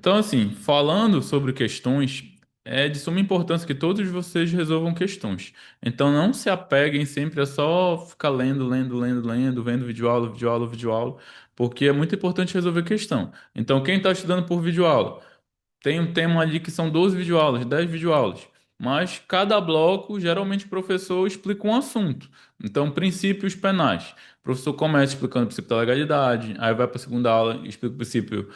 Então, assim, falando sobre questões, é de suma importância que todos vocês resolvam questões. Então, não se apeguem sempre a só ficar lendo, vendo videoaula, videoaula, videoaula, porque é muito importante resolver questão. Então, quem está estudando por videoaula, tem um tema ali que são 12 videoaulas, 10 videoaulas. Mas cada bloco, geralmente o professor explica um assunto. Então, princípios penais. O professor começa explicando o princípio da legalidade, aí vai para a segunda aula e explica o princípio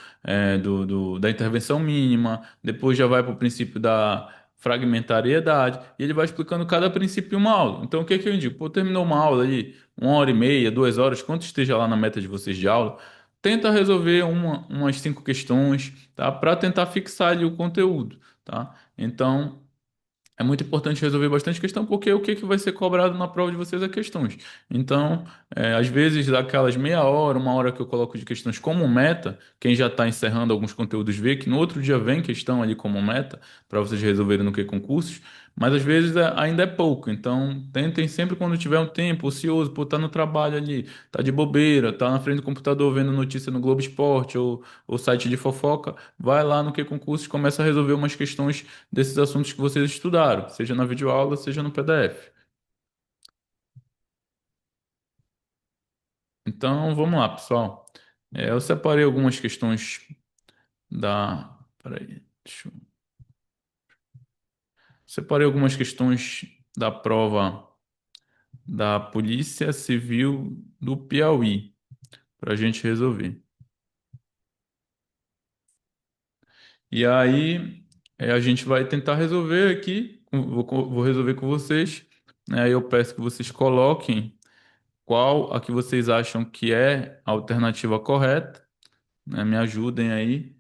da intervenção mínima, depois já vai para o princípio da fragmentariedade, e ele vai explicando cada princípio em uma aula. Então, o que é que eu indico? Pô, terminou uma aula ali, 1 hora e meia, 2 horas, quanto esteja lá na meta de vocês de aula, tenta resolver umas 5 questões, tá? Para tentar fixar ali o conteúdo, tá? Então, é muito importante resolver bastante questão, porque o que que vai ser cobrado na prova de vocês é questões. Então, às vezes, daquelas meia hora, 1 hora que eu coloco de questões como meta, quem já está encerrando alguns conteúdos vê que no outro dia vem questão ali como meta, para vocês resolverem no que concursos, mas às vezes ainda é pouco. Então, tentem sempre quando tiver um tempo ocioso, por estar no trabalho ali, tá de bobeira, tá na frente do computador vendo notícia no Globo Esporte ou site de fofoca, vai lá no que concursos e começa a resolver umas questões desses assuntos que vocês estudaram, seja na videoaula, seja no PDF. Então, vamos lá, pessoal. Eu separei algumas questões da. Peraí, separei algumas questões da prova da Polícia Civil do Piauí para a gente resolver. E aí, a gente vai tentar resolver aqui, vou resolver com vocês, né? Aí eu peço que vocês coloquem qual a que vocês acham que é a alternativa correta, né? Me ajudem aí.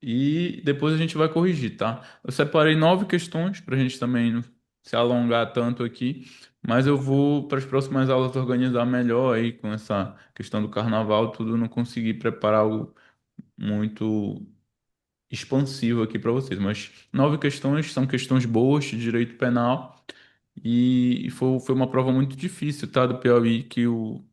E depois a gente vai corrigir, tá? Eu separei 9 questões para a gente também não se alongar tanto aqui, mas eu vou para as próximas aulas organizar melhor aí com essa questão do carnaval, tudo, não consegui preparar algo muito expansivo aqui para vocês. Mas 9 questões são questões boas de direito penal. E foi uma prova muito difícil, tá? Do Piauí,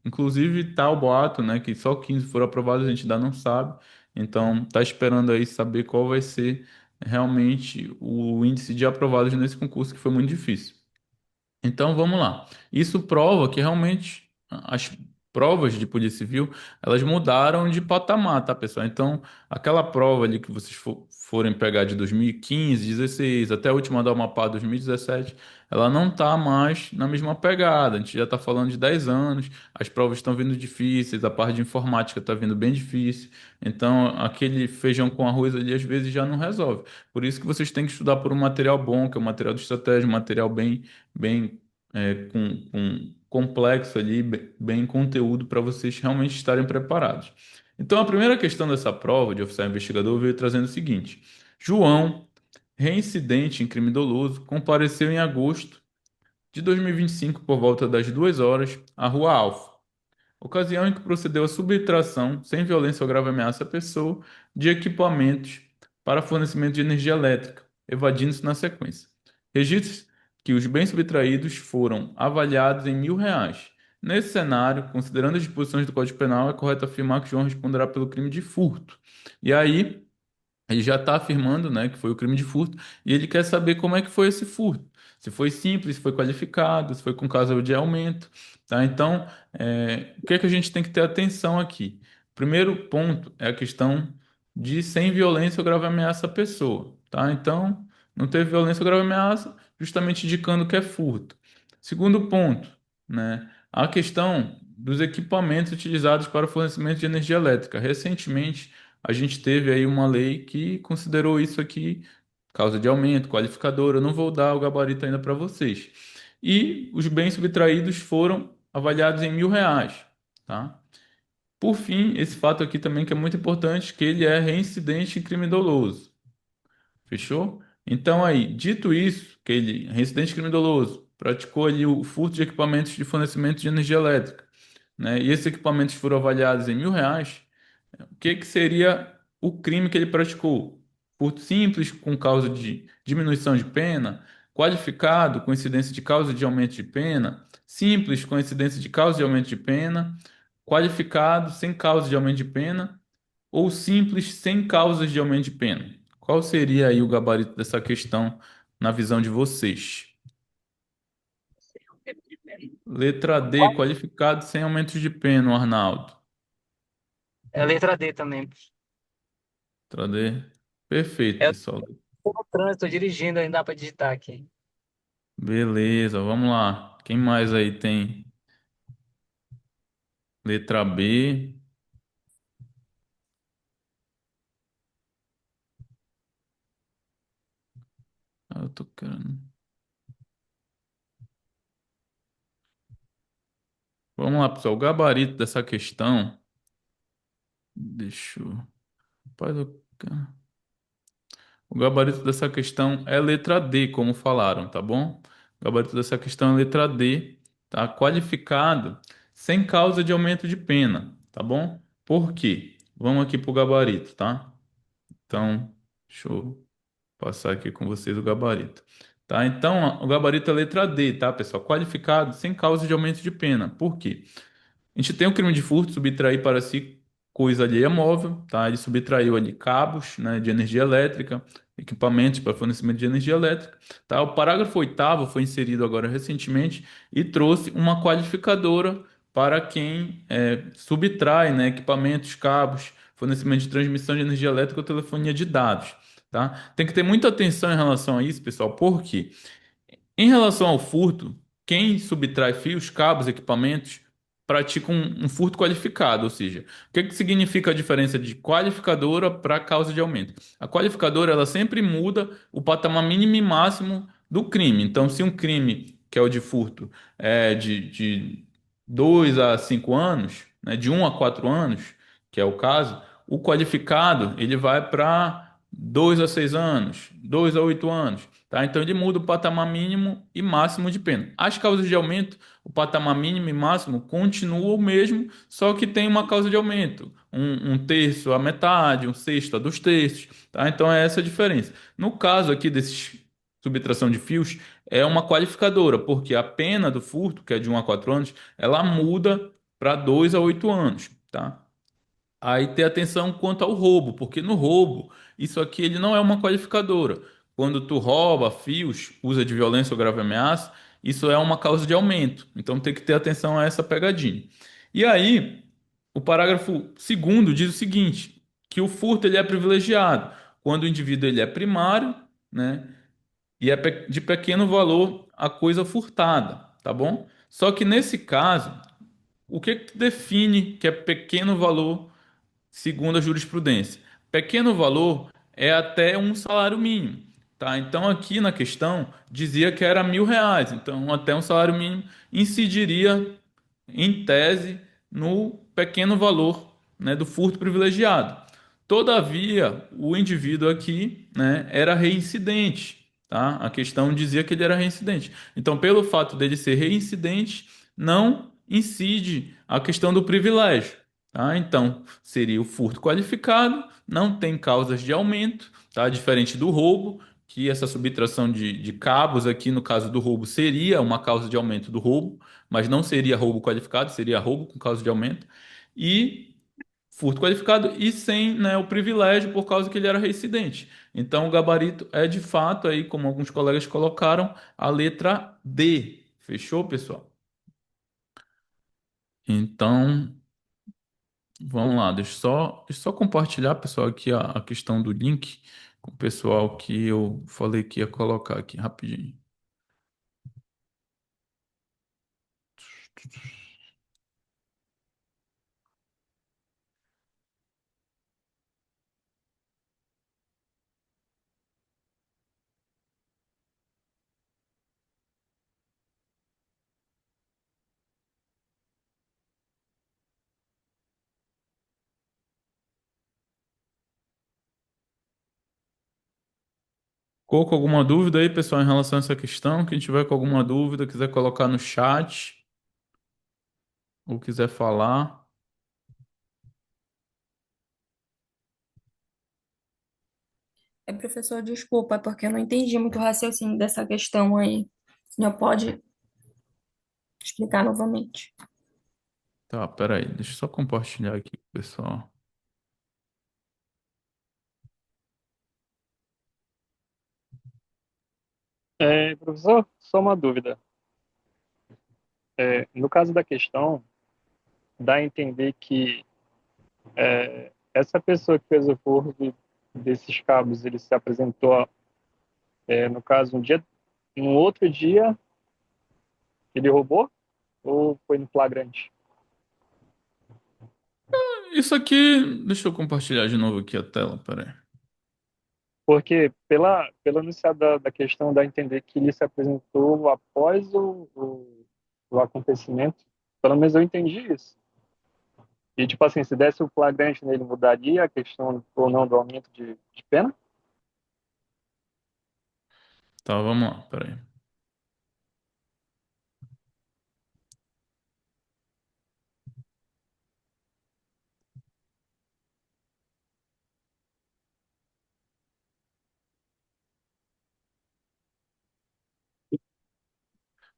inclusive tá o boato, né? Que só 15 foram aprovados, a gente ainda não sabe. Então, tá esperando aí saber qual vai ser realmente o índice de aprovados nesse concurso, que foi muito difícil. Então vamos lá. Isso prova que realmente as provas de Polícia Civil elas mudaram de patamar, tá, pessoal? Então aquela prova ali que vocês forem pegar de 2015, 16 até a última da Amapá 2017, ela não tá mais na mesma pegada. A gente já está falando de 10 anos, as provas estão vindo difíceis, a parte de informática está vindo bem difícil. Então aquele feijão com arroz ali às vezes já não resolve. Por isso que vocês têm que estudar por um material bom, que é o material de estratégia, um material bem com complexo ali, bem conteúdo para vocês realmente estarem preparados. Então, a primeira questão dessa prova de oficial investigador veio trazendo o seguinte: João, reincidente em crime doloso, compareceu em agosto de 2025 por volta das 2 horas à Rua Alfa, ocasião em que procedeu à subtração, sem violência ou grave ameaça à pessoa, de equipamentos para fornecimento de energia elétrica, evadindo-se na sequência. Registros que os bens subtraídos foram avaliados em R$ 1.000. Nesse cenário, considerando as disposições do Código Penal, é correto afirmar que João responderá pelo crime de furto. E aí, ele já está afirmando, né, que foi o crime de furto e ele quer saber como é que foi esse furto. Se foi simples, se foi qualificado, se foi com causa de aumento, tá? Então, o que é que a gente tem que ter atenção aqui? Primeiro ponto é a questão de sem violência ou grave ameaça à pessoa, tá? Então, não teve violência ou grave ameaça, justamente indicando que é furto. Segundo ponto, né, a questão dos equipamentos utilizados para o fornecimento de energia elétrica. Recentemente, a gente teve aí uma lei que considerou isso aqui causa de aumento, qualificador. Eu não vou dar o gabarito ainda para vocês. E os bens subtraídos foram avaliados em R$ 1.000, tá? Por fim, esse fato aqui também que é muito importante, que ele é reincidente em crime doloso. Fechou? Então aí, dito isso, que ele, reincidente em crime doloso, praticou ali o furto de equipamentos de fornecimento de energia elétrica, né? E esses equipamentos foram avaliados em R$ 1.000. O que que seria o crime que ele praticou? Furto simples com causa de diminuição de pena, qualificado com incidência de causa de aumento de pena, simples com incidência de causa de aumento de pena, qualificado sem causa de aumento de pena ou simples sem causas de aumento de pena? Qual seria aí o gabarito dessa questão na visão de vocês? Letra D, qualificado sem aumento de pena, Arnaldo. É a letra D também. Letra D. Perfeito, Eu pessoal. tô no trânsito, tô dirigindo, ainda dá pra digitar aqui. Beleza, vamos lá. Quem mais aí tem letra B? Eu tô querendo. Vamos lá, pessoal. O gabarito dessa questão. Deixa eu. Rapaz, o gabarito dessa questão é letra D, como falaram, tá bom? O gabarito dessa questão é letra D, tá? Qualificado sem causa de aumento de pena, tá bom? Por quê? Vamos aqui pro gabarito, tá? Então, deixa eu passar aqui com vocês o gabarito. Tá? Então, o gabarito é letra D, tá, pessoal? Qualificado sem causa de aumento de pena. Por quê? A gente tem o crime de furto, subtrair para si coisa alheia móvel, tá? Ele subtraiu ali cabos, né, de energia elétrica, equipamentos para fornecimento de energia elétrica, tá? O parágrafo oitavo foi inserido agora recentemente e trouxe uma qualificadora para quem subtrai, né, equipamentos, cabos, fornecimento de transmissão de energia elétrica ou telefonia de dados, tá? Tem que ter muita atenção em relação a isso, pessoal, porque em relação ao furto, quem subtrai fios, cabos, equipamentos, pratica um furto qualificado, ou seja, o que que significa a diferença de qualificadora para causa de aumento? A qualificadora, ela sempre muda o patamar mínimo e máximo do crime. Então, se um crime, que é o de furto, é de 2 a 5 anos, né, de 1 a 4 anos, que é o caso, o qualificado, ele vai para 2 a 6 anos, 2 a 8 anos. Tá? Então ele muda o patamar mínimo e máximo de pena. As causas de aumento, o patamar mínimo e máximo continua o mesmo, só que tem uma causa de aumento. Um terço a metade, um sexto a 2 terços. Tá? Então é essa a diferença. No caso aqui desses subtração de fios, é uma qualificadora, porque a pena do furto, que é de 1 a 4 anos, ela muda para 2 a 8 anos. Tá? Aí ter atenção quanto ao roubo, porque no roubo, isso aqui ele não é uma qualificadora. Quando tu rouba fios, usa de violência ou grave ameaça, isso é uma causa de aumento. Então tem que ter atenção a essa pegadinha. E aí, o parágrafo segundo diz o seguinte, que o furto ele é privilegiado quando o indivíduo ele é primário, né, e é de pequeno valor a coisa furtada, tá bom? Só que nesse caso, o que que define que é pequeno valor segundo a jurisprudência? Pequeno valor é até um salário mínimo, tá? Então aqui na questão dizia que era R$ 1.000, então até um salário mínimo incidiria em tese no pequeno valor, né, do furto privilegiado. Todavia, o indivíduo aqui, né, era reincidente, tá? A questão dizia que ele era reincidente. Então, pelo fato dele ser reincidente, não incide a questão do privilégio, tá? Então, seria o furto qualificado, não tem causas de aumento, tá? Diferente do roubo, que essa subtração de cabos aqui, no caso do roubo, seria uma causa de aumento do roubo, mas não seria roubo qualificado, seria roubo com causa de aumento. E furto qualificado e sem, né, o privilégio por causa que ele era reincidente. Então, o gabarito é de fato aí, como alguns colegas colocaram, a letra D. Fechou, pessoal? Então, vamos lá. Deixa eu só compartilhar, pessoal, aqui a questão do link com o pessoal que eu falei que ia colocar aqui rapidinho. Ficou com alguma dúvida aí, pessoal, em relação a essa questão? Quem tiver com alguma dúvida, quiser colocar no chat ou quiser falar. Professor, desculpa, porque eu não entendi muito o raciocínio dessa questão aí. Não pode explicar novamente. Tá, peraí, deixa eu só compartilhar aqui com o pessoal. Professor, só uma dúvida. No caso da questão, dá a entender que essa pessoa que fez o furto desses cabos, ele se apresentou, no caso, um outro dia, ele roubou ou foi no flagrante? Isso aqui, deixa eu compartilhar de novo aqui a tela, peraí. Porque pela enunciado da questão dá a entender que ele se apresentou após o acontecimento. Pelo menos eu entendi isso. E, tipo assim, se desse o flagrante nele, mudaria a questão ou não do aumento de pena? Tá, vamos lá, peraí.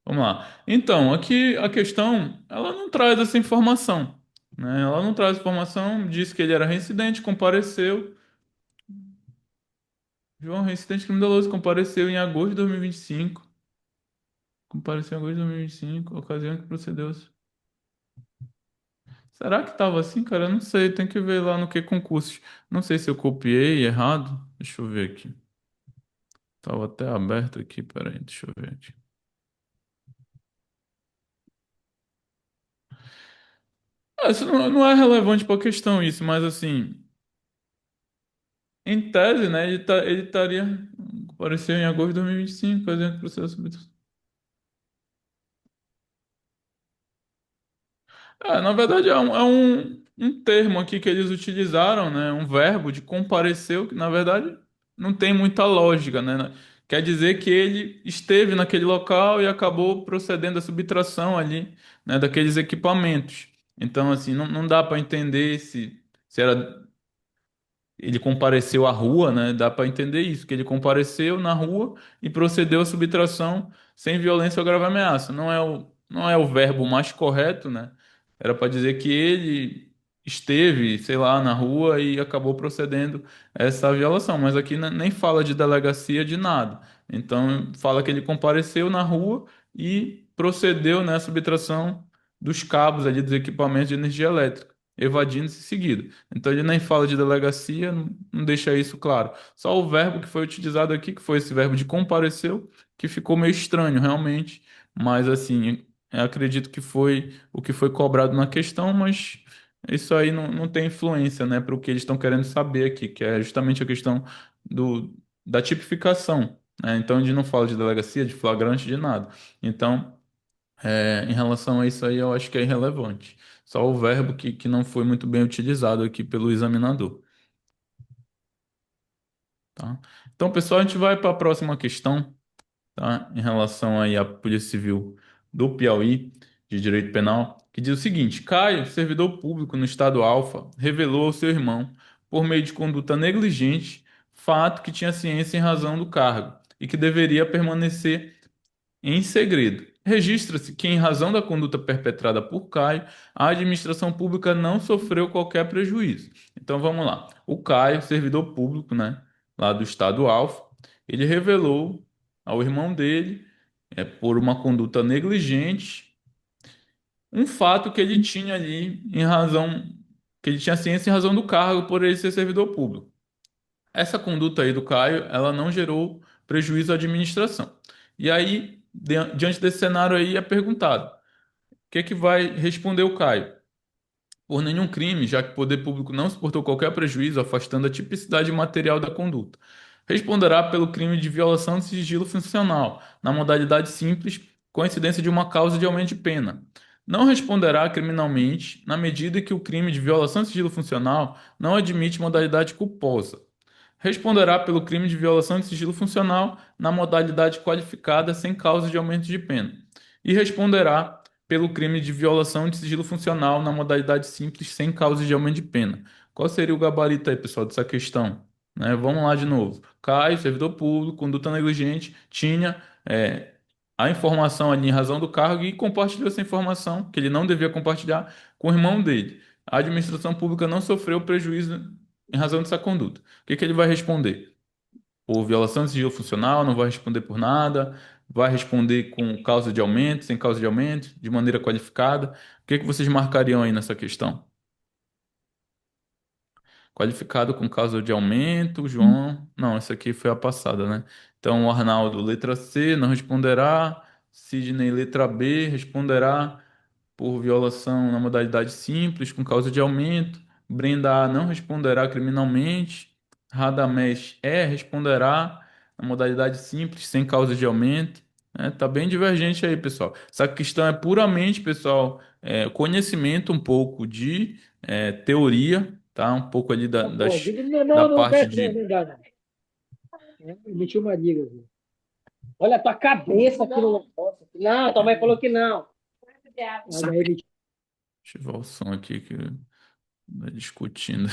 Vamos lá. Então, aqui a questão, ela não traz essa informação, né? Ela não traz informação, diz que ele era reincidente, compareceu. João, reincidente crime doloso, compareceu em agosto de 2025. Compareceu em agosto de 2025, ocasião que procedeu. Será que tava assim, cara? Eu não sei, tem que ver lá no que concursos. Não sei se eu copiei errado. Deixa eu ver aqui. Tava até aberto aqui, peraí, deixa eu ver aqui. Isso não é relevante para a questão isso, mas assim, em tese, né, ele estaria, apareceu em agosto de 2025, fazendo processo. Na verdade é um termo aqui que eles utilizaram, né? Um verbo de compareceu, que na verdade não tem muita lógica, né? Quer dizer que ele esteve naquele local e acabou procedendo à subtração ali, né, daqueles equipamentos. Então, assim, não dá para entender se era ele compareceu à rua, né? Dá para entender isso, que ele compareceu na rua e procedeu à subtração sem violência ou grave ameaça. Não é o verbo mais correto, né? Era para dizer que ele esteve, sei lá, na rua e acabou procedendo a essa violação, mas aqui nem fala de delegacia de nada. Então, fala que ele compareceu na rua e procedeu, né, à subtração dos cabos ali dos equipamentos de energia elétrica, evadindo-se em seguida. Então ele nem fala de delegacia, não deixa isso claro. Só o verbo que foi utilizado aqui, que foi esse verbo de compareceu, que ficou meio estranho realmente, mas assim, eu acredito que foi o que foi cobrado na questão, mas isso aí não tem influência, né, para o que eles estão querendo saber aqui, que é justamente a questão da tipificação, né? Então a gente não fala de delegacia, de flagrante, de nada. Então, em relação a isso aí, eu acho que é irrelevante. Só o verbo que não foi muito bem utilizado aqui pelo examinador, tá? Então, pessoal, a gente vai para a próxima questão, tá? Em relação aí à Polícia Civil do Piauí, de Direito Penal, que diz o seguinte: Caio, servidor público no estado Alfa, revelou ao seu irmão, por meio de conduta negligente, fato que tinha ciência em razão do cargo e que deveria permanecer em segredo. Registra-se que, em razão da conduta perpetrada por Caio, a administração pública não sofreu qualquer prejuízo. Então vamos lá. O Caio, servidor público, né, lá do estado Alfa, ele revelou ao irmão dele, por uma conduta negligente, um fato que ele tinha ali em razão, que ele tinha ciência em razão do cargo por ele ser servidor público. Essa conduta aí do Caio, ela não gerou prejuízo à administração. E aí, diante desse cenário aí, é perguntado: o que é que vai responder o Caio? Por nenhum crime, já que o poder público não suportou qualquer prejuízo, afastando a tipicidade material da conduta. Responderá pelo crime de violação de sigilo funcional, na modalidade simples, com incidência de uma causa de aumento de pena. Não responderá criminalmente, na medida que o crime de violação de sigilo funcional não admite modalidade culposa. Responderá pelo crime de violação de sigilo funcional na modalidade qualificada sem causa de aumento de pena. E responderá pelo crime de violação de sigilo funcional na modalidade simples sem causa de aumento de pena. Qual seria o gabarito aí, pessoal, dessa questão? Né? Vamos lá de novo. Caio, servidor público, conduta negligente, tinha a informação ali em razão do cargo e compartilhou essa informação, que ele não devia compartilhar, com o irmão dele. A administração pública não sofreu prejuízo em razão dessa conduta. O que que ele vai responder? por violação de sigilo funcional, não vai responder por nada, vai responder com causa de aumento, sem causa de aumento, de maneira qualificada. O que que vocês marcariam aí nessa questão? Qualificado com causa de aumento, João. Não, essa aqui foi a passada, né? Então, o Arnaldo, letra C, não responderá. Sidney, letra B, responderá por violação na modalidade simples, com causa de aumento. Brenda A não responderá criminalmente. Radamés E responderá na modalidade simples, sem causa de aumento. Tá bem divergente aí, pessoal. Essa questão é puramente, pessoal, conhecimento um pouco de teoria, tá? Um pouco ali Pô, não, da não, não, parte não, de. não dá, não. Emitiu uma liga, viu? Olha a tua cabeça aqui no negócio. Não, tua mãe falou que não. Mas aí emitiu. Deixa eu ver o som aqui que discutindo.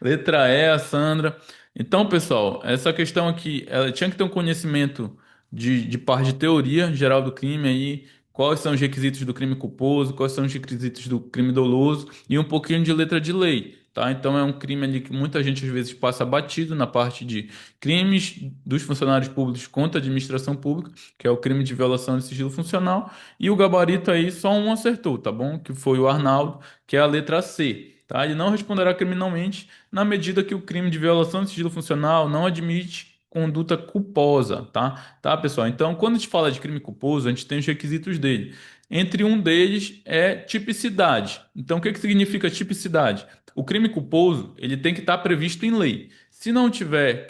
Letra E, a Sandra. Então, pessoal, essa questão aqui, ela tinha que ter um conhecimento de parte de teoria geral do crime aí, quais são os requisitos do crime culposo, quais são os requisitos do crime doloso e um pouquinho de letra de lei, tá? Então é um crime ali que muita gente às vezes passa batido na parte de crimes dos funcionários públicos contra a administração pública, que é o crime de violação de sigilo funcional, e o gabarito aí só um acertou, tá bom? Que foi o Arnaldo, que é a letra C. Tá? Ele não responderá criminalmente na medida que o crime de violação de sigilo funcional não admite conduta culposa, tá? Tá, pessoal? Então, quando a gente fala de crime culposo, a gente tem os requisitos dele. Entre um deles é tipicidade. Então, o que que significa tipicidade? O crime culposo, ele tem que estar previsto em lei. Se não tiver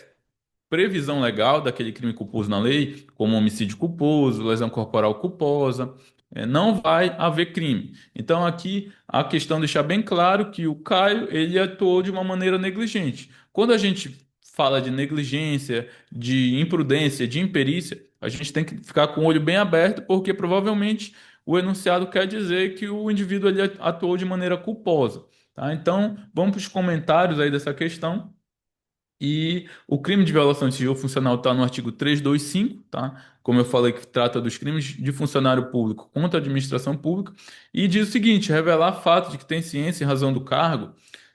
previsão legal daquele crime culposo na lei, como homicídio culposo, lesão corporal culposa, não vai haver crime. Então aqui a questão é deixar bem claro que o Caio ele atuou de uma maneira negligente. Quando a gente fala de negligência, de imprudência, de imperícia, a gente tem que ficar com o olho bem aberto, porque provavelmente o enunciado quer dizer que o indivíduo ele atuou de maneira culposa. Tá? Então, vamos para os comentários aí dessa questão. E o crime de violação de sigilo funcional está no artigo 325, tá? Como eu falei, que trata dos crimes de funcionário público contra a administração pública, e diz o seguinte: revelar fato de que tem ciência em razão do cargo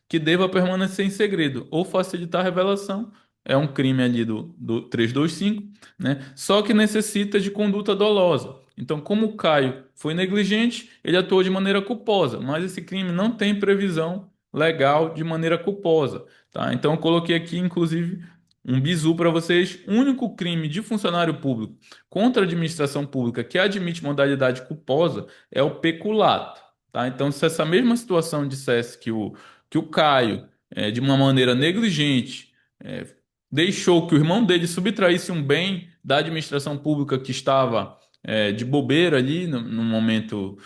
que deva permanecer em segredo ou facilitar a revelação. É um crime ali do 325, né? Só que necessita de conduta dolosa. Então, como o Caio foi negligente, ele atuou de maneira culposa, mas esse crime não tem previsão legal de maneira culposa. Tá? Então, eu coloquei aqui, inclusive, um bizu para vocês. O único crime de funcionário público contra a administração pública que admite modalidade culposa é o peculato. Tá? Então, se essa mesma situação dissesse que o Caio, de uma maneira negligente, é, deixou que o irmão dele subtraísse um bem da administração pública que estava de bobeira ali no momento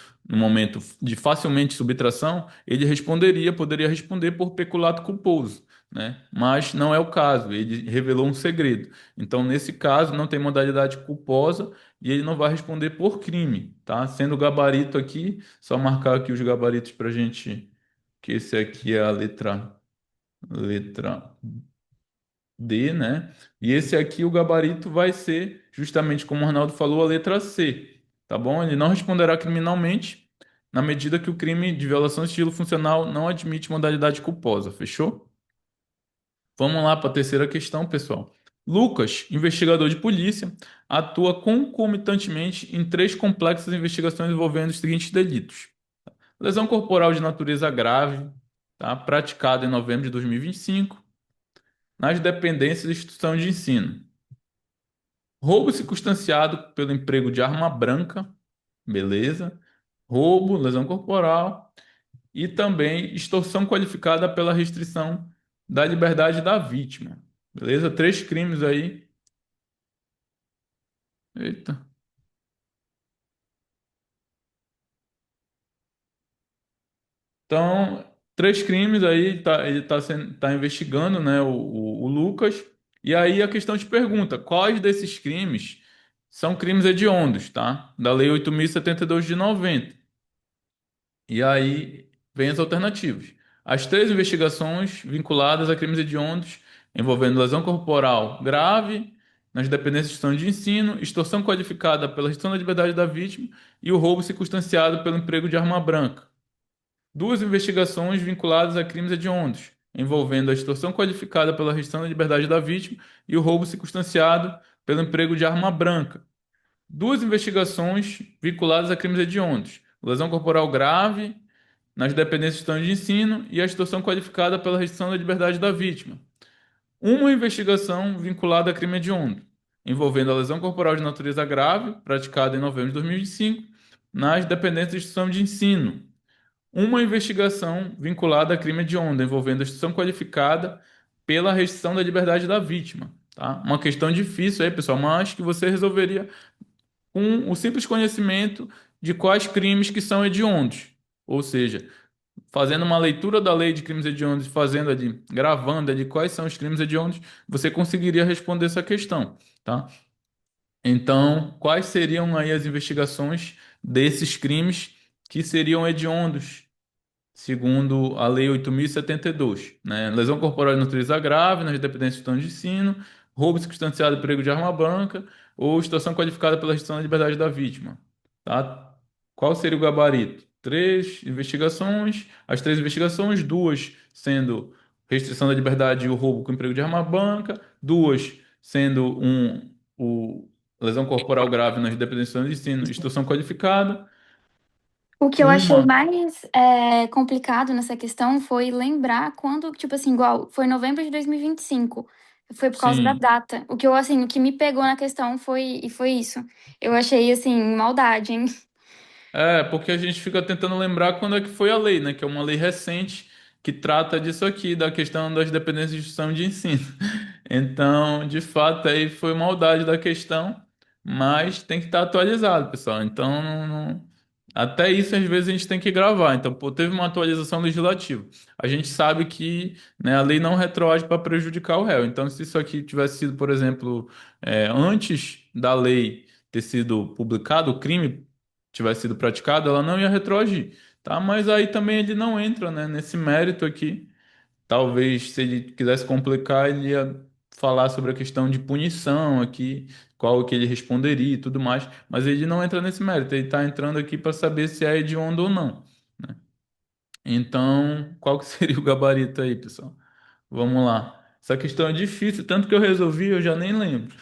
de facilmente subtração, ele responderia, poderia responder por peculato culposo, né? Mas não é o caso, ele revelou um segredo. Então, nesse caso, não tem modalidade culposa e ele não vai responder por crime, tá? Sendo o gabarito aqui, só marcar aqui os gabaritos para gente, que esse aqui é a letra D, né? E esse aqui, o gabarito vai ser, justamente como o Arnaldo falou, a letra C, tá bom? Ele não responderá criminalmente na medida que o crime de violação de estilo funcional não admite modalidade culposa, fechou? Vamos lá para a terceira questão, pessoal. Lucas, investigador de polícia, atua concomitantemente em três complexas investigações envolvendo os seguintes delitos: lesão corporal de natureza grave, tá? Praticada em novembro de 2025, nas dependências da instituição de ensino. Roubo circunstanciado pelo emprego de arma branca, beleza? Roubo, lesão corporal e também extorsão qualificada pela restrição da liberdade da vítima. Beleza? Três crimes aí. Eita. Então, três crimes aí, tá investigando, né, o Lucas. E aí a questão te pergunta, quais desses crimes são crimes hediondos, tá? Da Lei 8.072 de 90. E aí vem as alternativas. As três investigações vinculadas a crimes hediondos envolvendo lesão corporal grave nas dependências de instituição de ensino, extorsão qualificada pela restrição da liberdade da vítima e o roubo circunstanciado pelo emprego de arma branca. Duas investigações vinculadas a crimes hediondos: envolvendo a extorsão qualificada pela restrição da liberdade da vítima e o roubo circunstanciado pelo emprego de arma branca. Duas investigações vinculadas a crimes hediondos: lesão corporal grave nas dependências do sistema de ensino e a extorsão qualificada pela restrição da liberdade da vítima. Uma investigação vinculada a crime hediondo, envolvendo a lesão corporal de natureza grave, praticada em novembro de 2025, nas dependências da instituição de ensino. Uma investigação vinculada a crime hediondo, envolvendo a instituição qualificada pela restrição da liberdade da vítima. Tá? Uma questão difícil aí, pessoal, mas que você resolveria com o simples conhecimento de quais crimes que são hediondos. Ou seja, fazendo uma leitura da lei de crimes hediondos, fazendo ali, gravando ali quais são os crimes hediondos, você conseguiria responder essa questão, tá? Então, quais seriam aí as investigações desses crimes que seriam hediondos, segundo a Lei 8.072, né? Lesão corporal de natureza grave nas dependências do estado de ensino, roubo circunstanciado de emprego de arma branca ou extorsão qualificada pela restrição da liberdade da vítima, tá? Qual seria o gabarito? Três investigações, as três investigações, duas sendo restrição da liberdade e o roubo com emprego de arma branca, duas sendo lesão corporal grave nas dependências do ensino, extorsão qualificada, O que eu achei uma, mais complicado nessa questão foi lembrar quando, tipo assim, igual, foi novembro de 2025. Foi por causa da sim. data. O que eu, assim, o que me pegou na questão foi isso. Eu achei, assim, maldade, hein? É, porque a gente fica tentando lembrar quando é que foi a lei, né? Que é uma lei recente que trata disso aqui, da questão das dependências de instituição de ensino. Então, de fato, aí foi maldade da questão, mas tem que estar atualizado, pessoal. Então, até isso às vezes a gente tem que gravar. Então, pô, teve uma atualização legislativa. A gente sabe que, né, a lei não retroage para prejudicar o réu. Então, se isso aqui tivesse sido, por exemplo, antes da lei ter sido publicado, o crime tivesse sido praticado, ela não ia retroagir, tá? Mas aí também ele não entra, né, nesse mérito aqui. Talvez se ele quisesse complicar, ele ia falar sobre a questão de punição aqui, qual que ele responderia e tudo mais, mas ele não entra nesse mérito, ele está entrando aqui para saber se é hediondo ou não, né? Então, qual que seria o gabarito aí, pessoal? Vamos lá. Essa questão é difícil, tanto que eu resolvi, eu já nem lembro.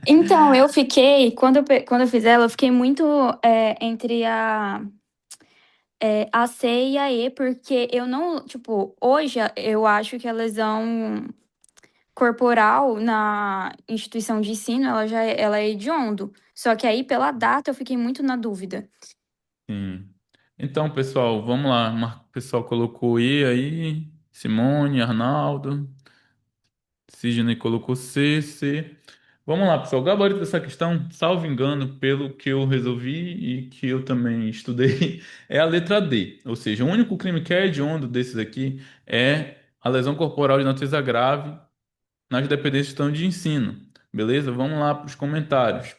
Então, eu fiquei, quando eu fiz ela, eu fiquei muito entre a C e a E, porque eu não, tipo, hoje eu acho que a lesão corporal na instituição de ensino, ela é hediondo. Só que aí, pela data, eu fiquei muito na dúvida. Sim. Então, pessoal, vamos lá. O pessoal colocou E aí, Simone, Arnaldo. Sidney colocou C, C. Vamos lá, pessoal. O gabarito dessa questão, salvo engano, pelo que eu resolvi e que eu também estudei, é a letra D. Ou seja, o único crime que é hediondo desses aqui é a lesão corporal de natureza grave nas dependências do de ensino. Beleza? Vamos lá para os comentários.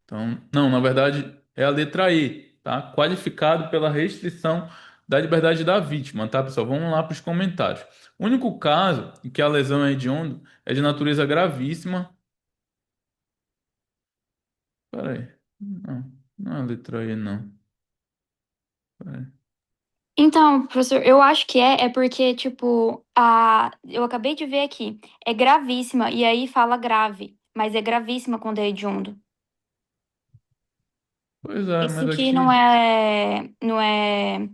Então, não, na verdade é a letra E, tá? Qualificado pela restrição da liberdade da vítima, tá, pessoal? Vamos lá para os comentários. O único caso em que a lesão é hedionda é de natureza gravíssima. Peraí. Não, não é a letra E, não. Peraí. Então, professor, eu acho que é porque, tipo, eu acabei de ver aqui, é gravíssima, e aí fala grave, mas é gravíssima quando é hediondo. Pois é, Esse mas aqui aqui. não é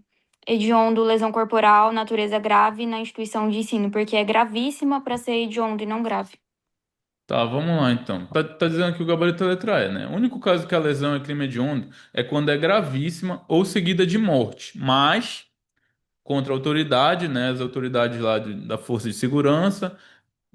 hediondo, lesão corporal, natureza grave na instituição de ensino, porque é gravíssima para ser hediondo e não grave. Tá, vamos lá então. Tá dizendo que o gabarito é a letra E, né? O único caso que a lesão é crime hediondo é quando é gravíssima ou seguida de morte, mas contra a autoridade, né? As autoridades lá da Força de Segurança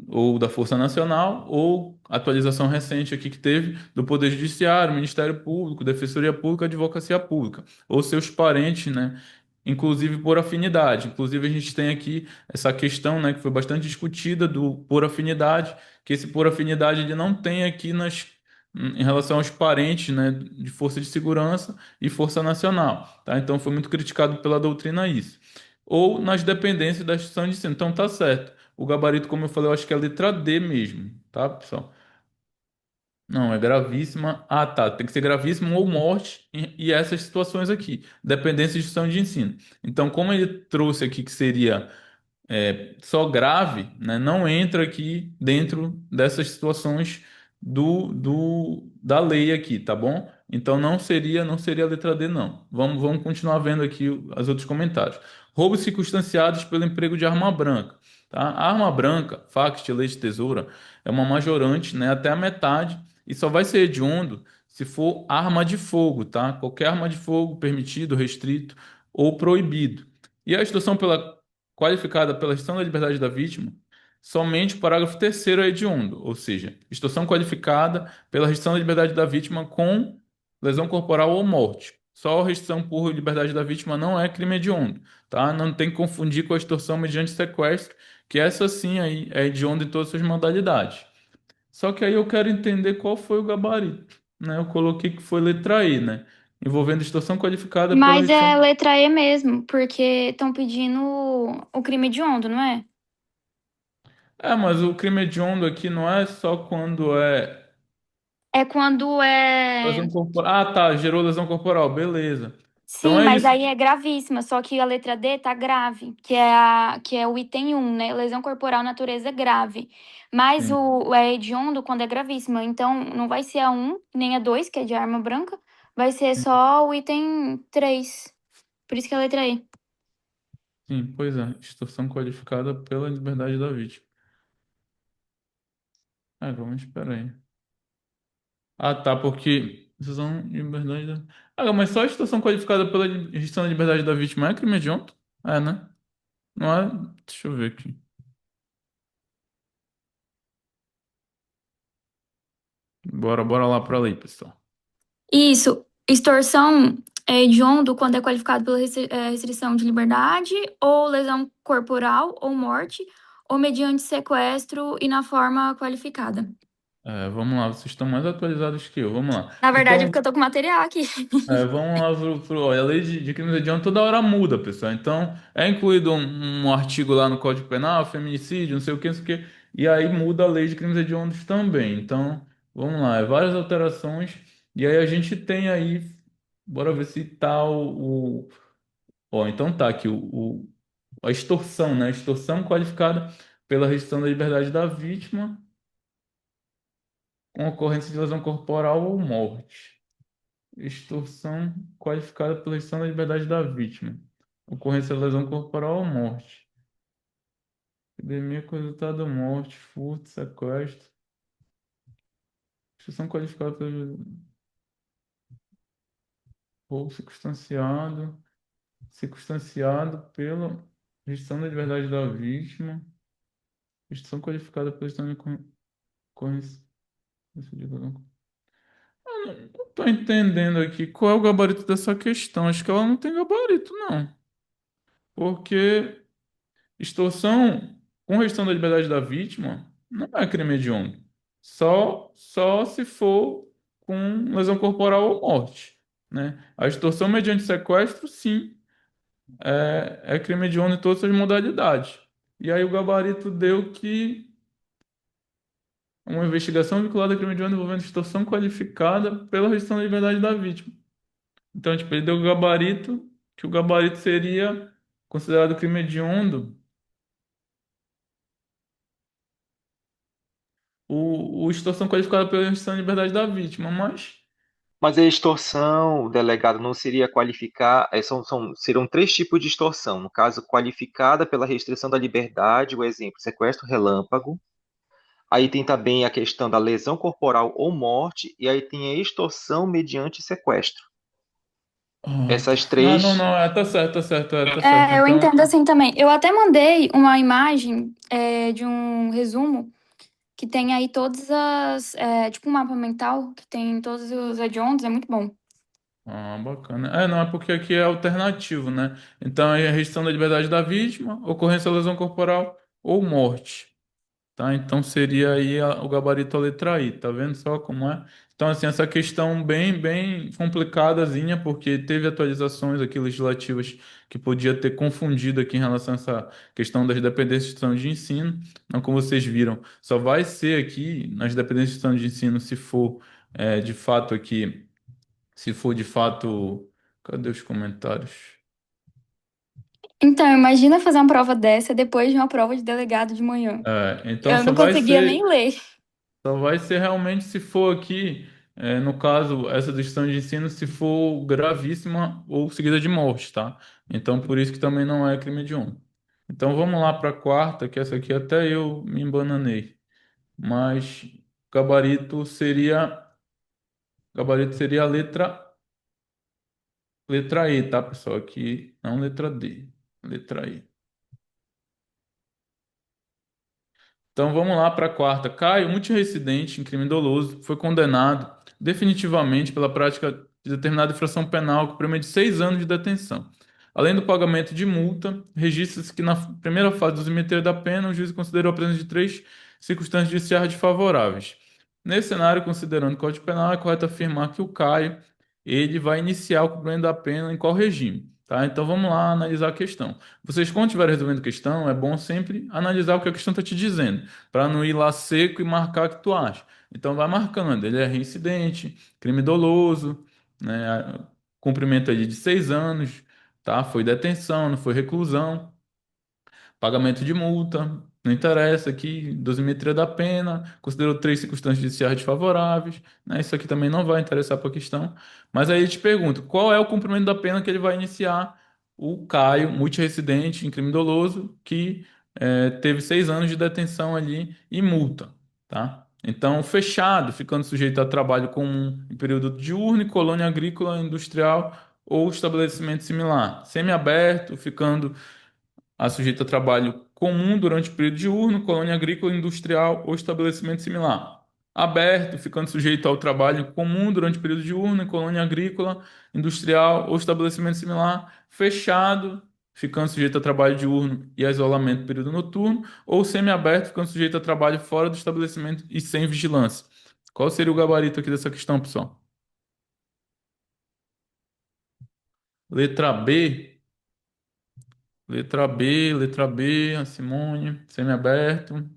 ou da Força Nacional, ou atualização recente aqui que teve do Poder Judiciário, Ministério Público, Defensoria Pública, Advocacia Pública, ou seus parentes, né? Inclusive por afinidade. Inclusive a gente tem aqui essa questão, né, que foi bastante discutida do por afinidade, que esse por afinidade ele não tem aqui em relação aos parentes, né, de Força de Segurança e Força Nacional, tá? Então foi muito criticado pela doutrina isso. Ou nas dependências da instituição de ensino. Então tá certo. O gabarito, como eu falei, eu acho que é a letra D mesmo, tá, pessoal? Não, é gravíssima. Ah, tá. Tem que ser gravíssima ou morte e essas situações aqui. Dependência de instituição de ensino. Então, como ele trouxe aqui que seria só grave, né, não entra aqui dentro dessas situações da lei aqui, tá bom? Então não seria a letra D, não. Vamos continuar vendo aqui os outros comentários. Roubos circunstanciados pelo emprego de arma branca, tá? A arma branca, faca, estilete, tesoura, é uma majorante, né, até a metade, e só vai ser hediondo se for arma de fogo, tá? Qualquer arma de fogo permitido, restrito ou proibido. E a extorsão qualificada pela restrição da liberdade da vítima, somente o parágrafo terceiro é hediondo, ou seja, extorsão qualificada pela restrição da liberdade da vítima com lesão corporal ou morte. Só a restrição por liberdade da vítima não é crime hediondo, tá? Não tem que confundir com a extorsão mediante sequestro, que essa sim aí é hedionda em todas as suas modalidades. Só que aí eu quero entender qual foi o gabarito, né? Eu coloquei que foi letra E, né? Envolvendo extorsão qualificada pela Mas restrição. é letra E mesmo, porque estão pedindo o crime hediondo, não é? Mas o crime hediondo aqui não é só quando é É quando é. lesão corporal. Ah, tá, gerou lesão corporal, beleza. Então Sim, é mas isso. aí é gravíssima, só que a letra D tá grave, que é o item um, né? Lesão corporal natureza grave. Mas Sim, o é hediondo quando é gravíssima. Então não vai ser a um nem a 2 que é de arma branca, vai ser sim, só o item 3. Por isso que é a letra E. sim, pois é. Extorsão qualificada pela liberdade da vítima. Vamos esperar aí. Ah, tá, porque. Extorsão de liberdade da. Mas só a extorsão qualificada pela restrição da liberdade da vítima é crime hediondo? É, né? Não é. Deixa eu ver aqui. Bora lá pra lei, pessoal. Isso, extorsão é hediondo quando é qualificado pela restrição de liberdade, ou lesão corporal, ou morte, ou mediante sequestro e na forma qualificada. Vamos lá, vocês estão mais atualizados que eu. Vamos lá. Na verdade, é Então, porque eu tô com material aqui. vamos lá olha, a lei de crimes hediondos toda hora muda, pessoal. Então, é incluído um artigo lá no Código Penal, feminicídio, não sei o que, não sei o que, e aí muda a lei de crimes hediondos também. Então, vamos lá, várias alterações, e aí a gente tem aí, bora ver se tá ó, então tá aqui, a extorsão, né? Extorsão qualificada pela restrição da liberdade da vítima com ocorrência de lesão corporal ou morte. Extorsão qualificada pela restrição da liberdade da vítima. Ocorrência de lesão corporal ou morte. Epidemia com resultado da morte, furto, sequestro. Extorsão qualificada pelo roubo circunstanciado pela restrição da liberdade da vítima. Extorsão qualificada pela restrição da ocorrência de lesão. Não tô entendendo aqui qual é o gabarito dessa questão. Acho que ela não tem gabarito, não. Porque extorsão com restrição da liberdade da vítima não é crime hediondo. Só se for com lesão corporal ou morte, né? A extorsão mediante sequestro, sim, é crime hediondo em todas as modalidades. E aí o gabarito deu que uma investigação vinculada a crime hediondo envolvendo extorsão qualificada pela restrição da liberdade da vítima. Então, tipo, ele deu o gabarito, que o gabarito seria considerado crime hediondo o extorsão qualificada pela restrição da liberdade da vítima, mas Mas a extorsão, delegado, não seria qualificar, serão três tipos de extorsão. No caso, qualificada pela restrição da liberdade, o exemplo, sequestro relâmpago. Aí tem também a questão da lesão corporal ou morte, e aí tem a extorsão mediante sequestro. Tá. Essas Não, não, três. não, tá certo, tá certo, tá certo. É, eu Então, entendo assim também. Eu até mandei uma imagem de um resumo que tem aí todas as. Tipo um mapa mental que tem todos os hediondos, é muito bom. bacana. Não, é porque aqui é alternativo, né? Então, é a restrição da liberdade da vítima, ocorrência de lesão corporal ou morte. Tá? Então seria aí o gabarito a letra I, tá vendo só como é? Então, assim, essa questão bem complicadazinha, porque teve atualizações aqui legislativas que podia ter confundido aqui em relação a essa questão das dependências de instituição de ensino. Então, como vocês viram, só vai ser aqui nas dependências de instituição de ensino se for de fato aqui, se for de fato. Cadê os comentários? Então, imagina fazer uma prova dessa depois de uma prova de delegado de manhã. Então Eu não conseguia nem ler. só vai ser realmente se for aqui, no caso, essa decisão de ensino, se for gravíssima ou seguida de morte, tá? Então por isso que também não é crime hediondo. Então vamos lá para a quarta, que essa aqui até eu me embananei. Mas gabarito seria a letra E, tá, pessoal? Aqui não letra D, letra E. Então vamos lá para a quarta. Caio, multirreincidente em crime doloso, foi condenado definitivamente pela prática de determinada infração penal com prêmio de 6 anos de detenção. Além do pagamento de multa, registra-se que na primeira fase do dosimetria da pena, o juiz considerou a presença de três circunstâncias judiciais desfavoráveis. Nesse cenário, considerando o Código Penal, é correto afirmar que o Caio ele vai iniciar o cumprimento da pena em qual regime? Tá? Então vamos lá analisar a questão. Vocês, quando estiverem resolvendo questão, é bom sempre analisar o que a questão está te dizendo, para não ir lá seco e marcar o que tu acha. Então vai marcando, ele é reincidente, crime doloso, né? Cumprimento ali de 6 anos, tá? Foi detenção, não foi reclusão. Pagamento de multa, não interessa aqui, dosimetria da pena, considerou três circunstâncias judiciais desfavoráveis, né? Isso aqui também não vai interessar para a questão. Mas aí eu te pergunto, qual é o cumprimento da pena que ele vai iniciar? O Caio, multirrecidente em crime doloso, que teve 6 anos de detenção ali e multa, tá? Então, fechado, ficando sujeito a trabalho comum em período diurno, colônia agrícola, industrial ou estabelecimento similar. Semiaberto, ficando sujeito a trabalho comum durante o período diurno, colônia agrícola, industrial ou estabelecimento similar. Aberto, ficando sujeito ao trabalho comum durante o período diurno, colônia agrícola, industrial ou estabelecimento similar. Fechado, ficando sujeito a trabalho diurno e a isolamento no período noturno. Ou semiaberto, ficando sujeito a trabalho fora do estabelecimento e sem vigilância. Qual seria o gabarito aqui dessa questão, pessoal? Letra B. Letra B, a Simone, semiaberto.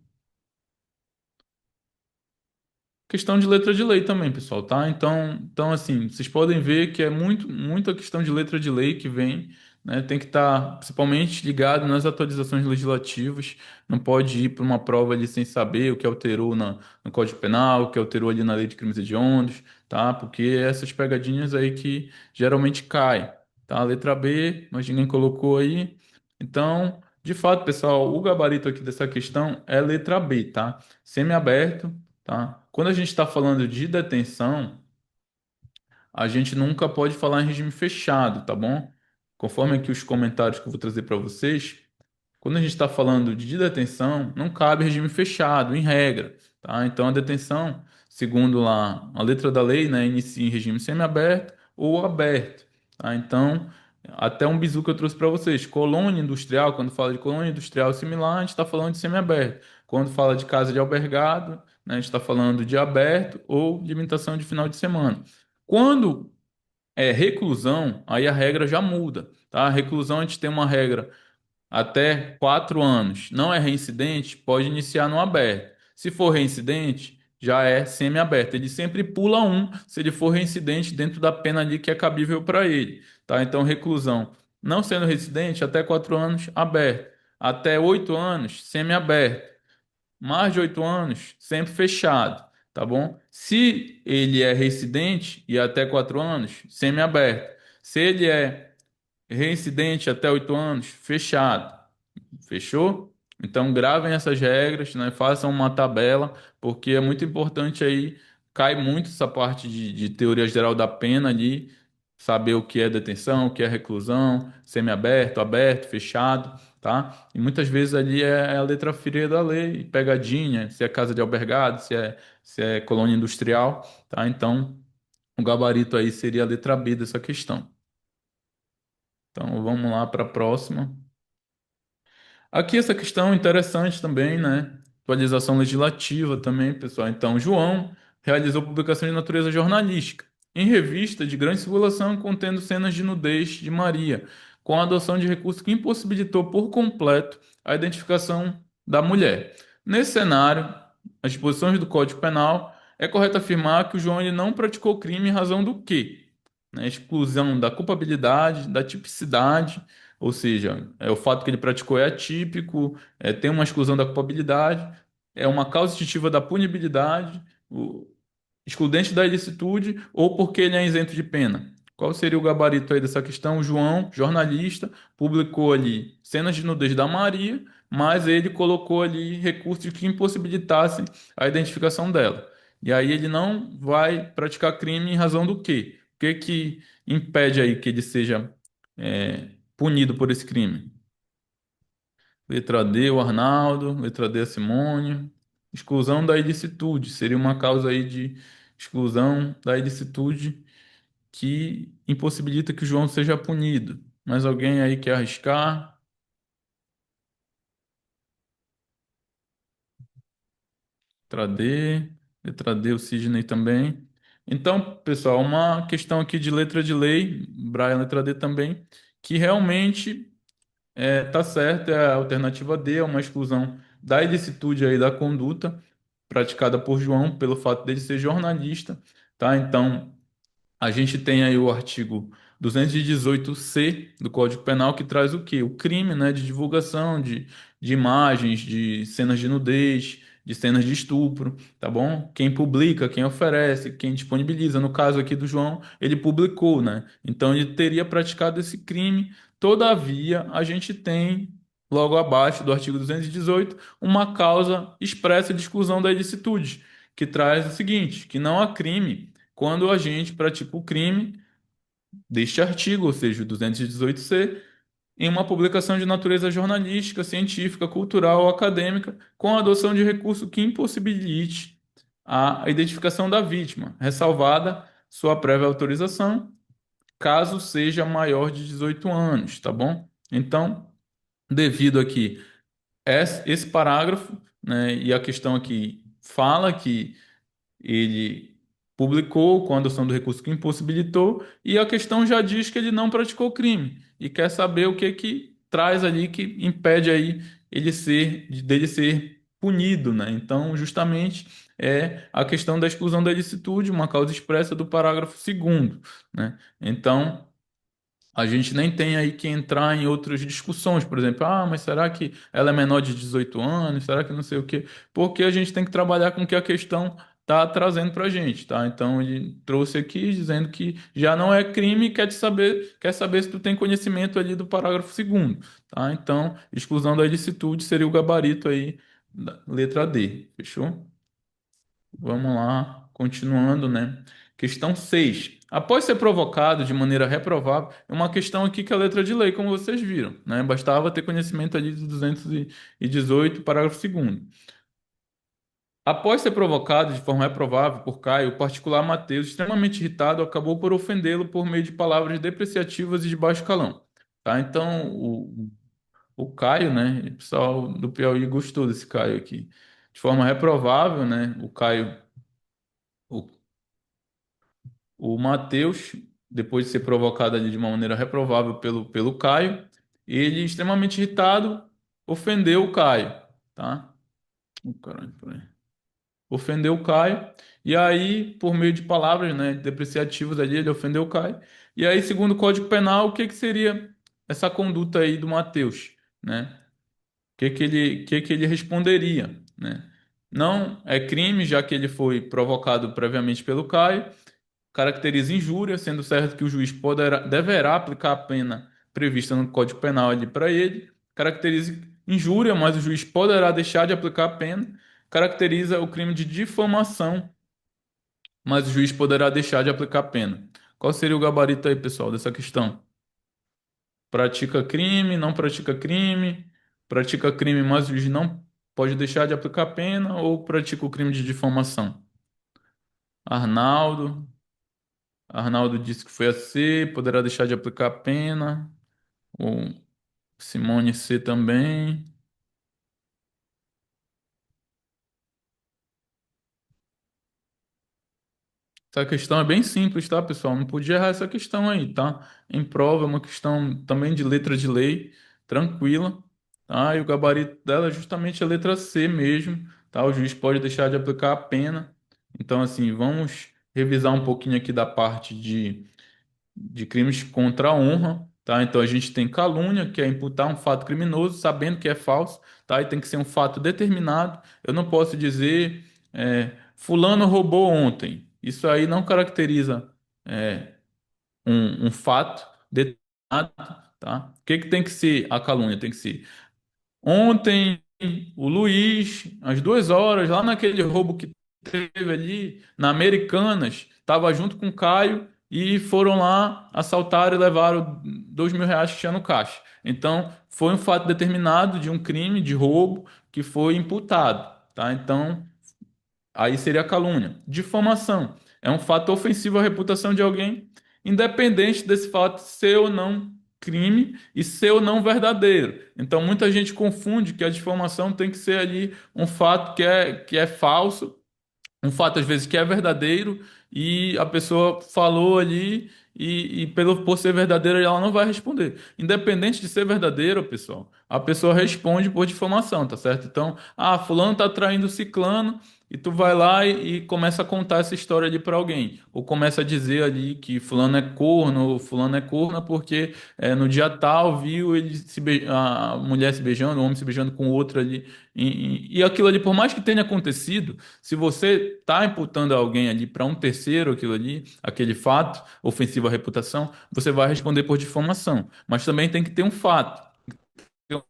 Questão de letra de lei também, pessoal, tá? Então assim, vocês podem ver que é muita questão de letra de lei que vem, né? Tem que estar principalmente ligado nas atualizações legislativas. Não pode ir para uma prova ali sem saber o que alterou no Código Penal, o que alterou ali na Lei de Crimes Hediondos, tá? Porque essas pegadinhas aí que geralmente caem, tá? Letra B, mas ninguém colocou aí. Então, de fato, pessoal, o gabarito aqui dessa questão é letra B, tá? Semiaberto, tá? Quando a gente está falando de detenção, a gente nunca pode falar em regime fechado, tá bom? Conforme aqui os comentários que eu vou trazer para vocês, quando a gente está falando de detenção, não cabe regime fechado, em regra, tá? Então, a detenção, segundo lá a letra da lei, né, inicia em regime semiaberto ou aberto, tá? Então, até um bizu que eu trouxe para vocês, colônia industrial, quando fala de colônia industrial similar, a gente está falando de semiaberto. Quando fala de casa de albergado, né, a gente está falando de aberto ou limitação de final de semana. Quando é reclusão, aí a regra já muda, tá? Reclusão a gente tem uma regra até 4 anos. Não é reincidente, pode iniciar no aberto. Se for reincidente, já é semi-aberto. Ele sempre pula um se ele for reincidente dentro da pena ali que é cabível para ele, tá? Então, reclusão, não sendo reincidente, até 4 anos, aberto. Até 8 anos, semi-aberto. Mais de 8 anos, sempre fechado, tá bom? Se ele é reincidente e até 4 anos, semi-aberto. Se ele é reincidente até 8 anos, fechado. Fechou? Então gravem essas regras, né? Façam uma tabela, porque é muito importante aí, cai muito essa parte de teoria geral da pena ali, saber o que é detenção, o que é reclusão, semiaberto, aberto, fechado, tá? E muitas vezes ali é a letra fria da lei, pegadinha, se é casa de albergado, se é colônia industrial, tá? Então o gabarito aí seria a letra B dessa questão. Então vamos lá para a próxima. Aqui essa questão interessante também, né? Atualização legislativa também, pessoal. Então, João realizou publicação de natureza jornalística em revista de grande circulação contendo cenas de nudez de Maria, com a adoção de recurso que impossibilitou por completo a identificação da mulher. Nesse cenário, as disposições do Código Penal, é correto afirmar que o João ele não praticou crime em razão do quê? Né? Exclusão da culpabilidade, da tipicidade, ou seja, o fato que ele praticou é atípico, tem uma exclusão da culpabilidade, é uma causa instintiva da punibilidade, excludente da ilicitude ou porque ele é isento de pena. Qual seria o gabarito aí dessa questão? O João, jornalista, publicou ali cenas de nudez da Maria, mas ele colocou ali recursos que impossibilitassem a identificação dela. E aí ele não vai praticar crime em razão do quê? O que que impede aí que ele seja punido por esse crime? Letra D, o Arnaldo. Letra D, a Simone. Exclusão da ilicitude. Seria uma causa aí de exclusão da ilicitude que impossibilita que o João seja punido. Mais alguém aí quer arriscar? Letra D. Letra D, o Sidney também. Então, pessoal, uma questão aqui de letra de lei, Brian, letra D também, que realmente tá certo, é a alternativa D, é uma exclusão da ilicitude aí da conduta praticada por João pelo fato dele ser jornalista, tá? Então, a gente tem aí o artigo 218-C do Código Penal que traz o quê? O crime, né, de divulgação de imagens, de cenas de nudez, de cenas de estupro, tá bom? Quem publica, quem oferece, quem disponibiliza. No caso aqui do João, ele publicou, né? Então ele teria praticado esse crime. Todavia, a gente tem, logo abaixo do artigo 218, uma causa expressa de exclusão da ilicitude, que traz o seguinte, que não há crime quando a gente pratica o crime deste artigo, ou seja, o 218-C, em uma publicação de natureza jornalística, científica, cultural ou acadêmica, com a adoção de recurso que impossibilite a identificação da vítima, ressalvada sua prévia autorização, caso seja maior de 18 anos, tá bom? Então, devido aqui esse parágrafo, né, e a questão aqui fala que ele publicou com a adoção do recurso que impossibilitou, e a questão já diz que ele não praticou crime e quer saber o que que traz ali que impede aí dele ser punido, né? Então, justamente a questão da exclusão da ilicitude, uma causa expressa do parágrafo segundo, né? Então, a gente nem tem aí que entrar em outras discussões, por exemplo, mas será que ela é menor de 18 anos? Será que não sei o quê? Porque a gente tem que trabalhar com o que a questão está trazendo para a gente, tá? Então ele trouxe aqui dizendo que já não é crime e quer saber se tu tem conhecimento ali do parágrafo segundo, tá? Então, exclusão da ilicitude seria o gabarito aí da letra D, fechou? Vamos lá, continuando, né? Questão 6. Após ser provocado de maneira reprovável, é uma questão aqui que é a letra de lei, como vocês viram, né? Bastava ter conhecimento ali do 218, parágrafo segundo. Após ser provocado de forma reprovável por Caio, o particular Mateus, extremamente irritado, acabou por ofendê-lo por meio de palavras depreciativas e de baixo calão. Tá? Então, o Caio, né? O pessoal do Piauí gostou desse Caio aqui. De forma reprovável, né? O O Matheus, depois de ser provocado ali de uma maneira reprovável pelo Caio, ele, extremamente irritado, ofendeu o Caio, tá? Caralho, peraí. Ofendeu o Caio, e aí, por meio de palavras, né, depreciativas ali, ele ofendeu o Caio. E aí, segundo o Código Penal, o que que seria essa conduta aí do Matheus, né? O que que ele responderia, né? Não é crime, já que ele foi provocado previamente pelo Caio, caracteriza injúria, sendo certo que o juiz deverá aplicar a pena prevista no Código Penal ali para ele. Caracteriza injúria, mas o juiz poderá deixar de aplicar a pena. Caracteriza o crime de difamação, mas o juiz poderá deixar de aplicar a pena. Qual seria o gabarito aí, pessoal, dessa questão? Pratica crime, não pratica crime, pratica crime, mas o juiz não pode deixar de aplicar a pena, ou pratica o crime de difamação? Arnaldo. Arnaldo disse que foi a C, poderá deixar de aplicar a pena. O Simone C também. Essa questão é bem simples, tá, pessoal? Não podia errar essa questão aí, tá? Em prova, é uma questão também de letra de lei, tranquila, tá? E o gabarito dela é justamente a letra C mesmo, tá? O juiz pode deixar de aplicar a pena. Então, assim, vamos revisar um pouquinho aqui da parte de crimes contra a honra, tá? Então a gente tem calúnia, que é imputar um fato criminoso, sabendo que é falso, tá? E tem que ser um fato determinado. Eu não posso dizer, fulano roubou ontem. Isso aí não caracteriza, é, um fato determinado, tá? O que que tem que ser a calúnia? Tem que ser ontem, o Luiz, às 2 horas, lá naquele roubo que teve ali na Americanas, estava junto com o Caio e foram lá, assaltaram e levaram 2.000 reais que tinha no caixa. Então, foi um fato determinado de um crime de roubo que foi imputado, tá? Então, aí seria calúnia. Difamação é um fato ofensivo à reputação de alguém, independente desse fato ser ou não crime e ser ou não verdadeiro. Então, muita gente confunde que a difamação tem que ser ali um fato que é falso, um fato às vezes que é verdadeiro e a pessoa falou ali e por ser verdadeiro ela não vai responder. Independente de ser verdadeiro, pessoal, a pessoa responde por difamação, tá certo? Então, fulano tá traindo ciclano e tu vai lá e começa a contar essa história ali para alguém, ou começa a dizer ali que fulano é corno, ou fulano é corna porque no dia tal viu a mulher se beijando, o homem se beijando com outro ali e aquilo ali, por mais que tenha acontecido, se você está imputando alguém ali para um terceiro aquilo ali, aquele fato ofensivo à reputação, você vai responder por difamação. Mas também tem que ter um fato, ter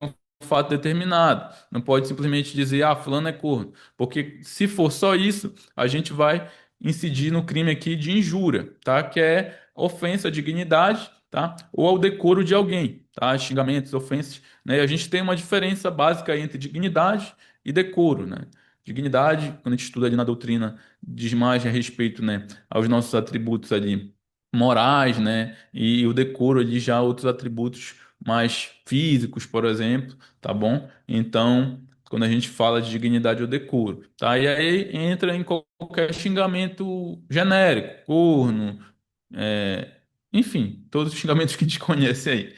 um fato determinado. Não pode simplesmente dizer, fulano é corno. Porque se for só isso, a gente vai incidir no crime aqui de injúria, tá? Que é ofensa à dignidade, tá? Ou ao decoro de alguém, tá? Xingamentos, ofensas, né? E a gente tem uma diferença básica aí entre dignidade e decoro, né? Dignidade, quando a gente estuda ali na doutrina, diz mais a respeito, né, aos nossos atributos ali morais, né? E o decoro ali já outros atributos mais físicos, por exemplo, tá bom? Então, quando a gente fala de dignidade ou decoro, tá? E aí entra em qualquer xingamento genérico, corno, é, enfim, todos os xingamentos que a gente conhece aí.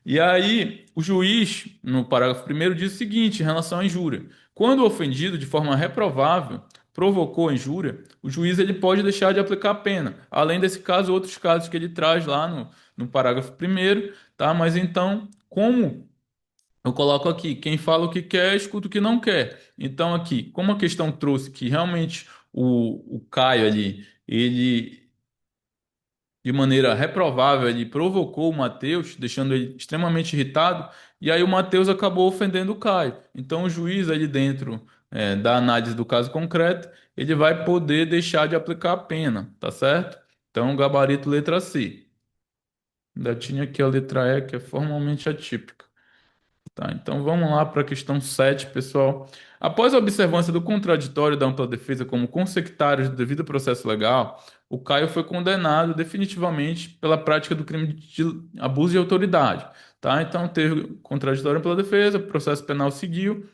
E aí, o juiz, no parágrafo primeiro, diz o seguinte em relação à injúria: quando o ofendido, de forma reprovável, provocou a injúria, o juiz ele pode deixar de aplicar a pena. Além desse caso, outros casos que ele traz lá no parágrafo primeiro, tá? Mas então, como eu coloco aqui, quem fala o que quer, escuta o que não quer. Então, aqui, como a questão trouxe que realmente o Caio ali, ele de maneira reprovável, ele provocou o Mateus, deixando ele extremamente irritado, e aí o Mateus acabou ofendendo o Caio. Então, o juiz ali dentro, da análise do caso concreto, ele vai poder deixar de aplicar a pena, tá certo? Então, gabarito letra C. Ainda tinha aqui a letra E, que é formalmente atípica. Tá, então vamos lá para a questão 7, pessoal. Após a observância do contraditório da ampla defesa como consectários do devido processo legal, o Caio foi condenado definitivamente pela prática do crime de abuso de autoridade. Tá? Então teve contraditório pela defesa, o processo penal seguiu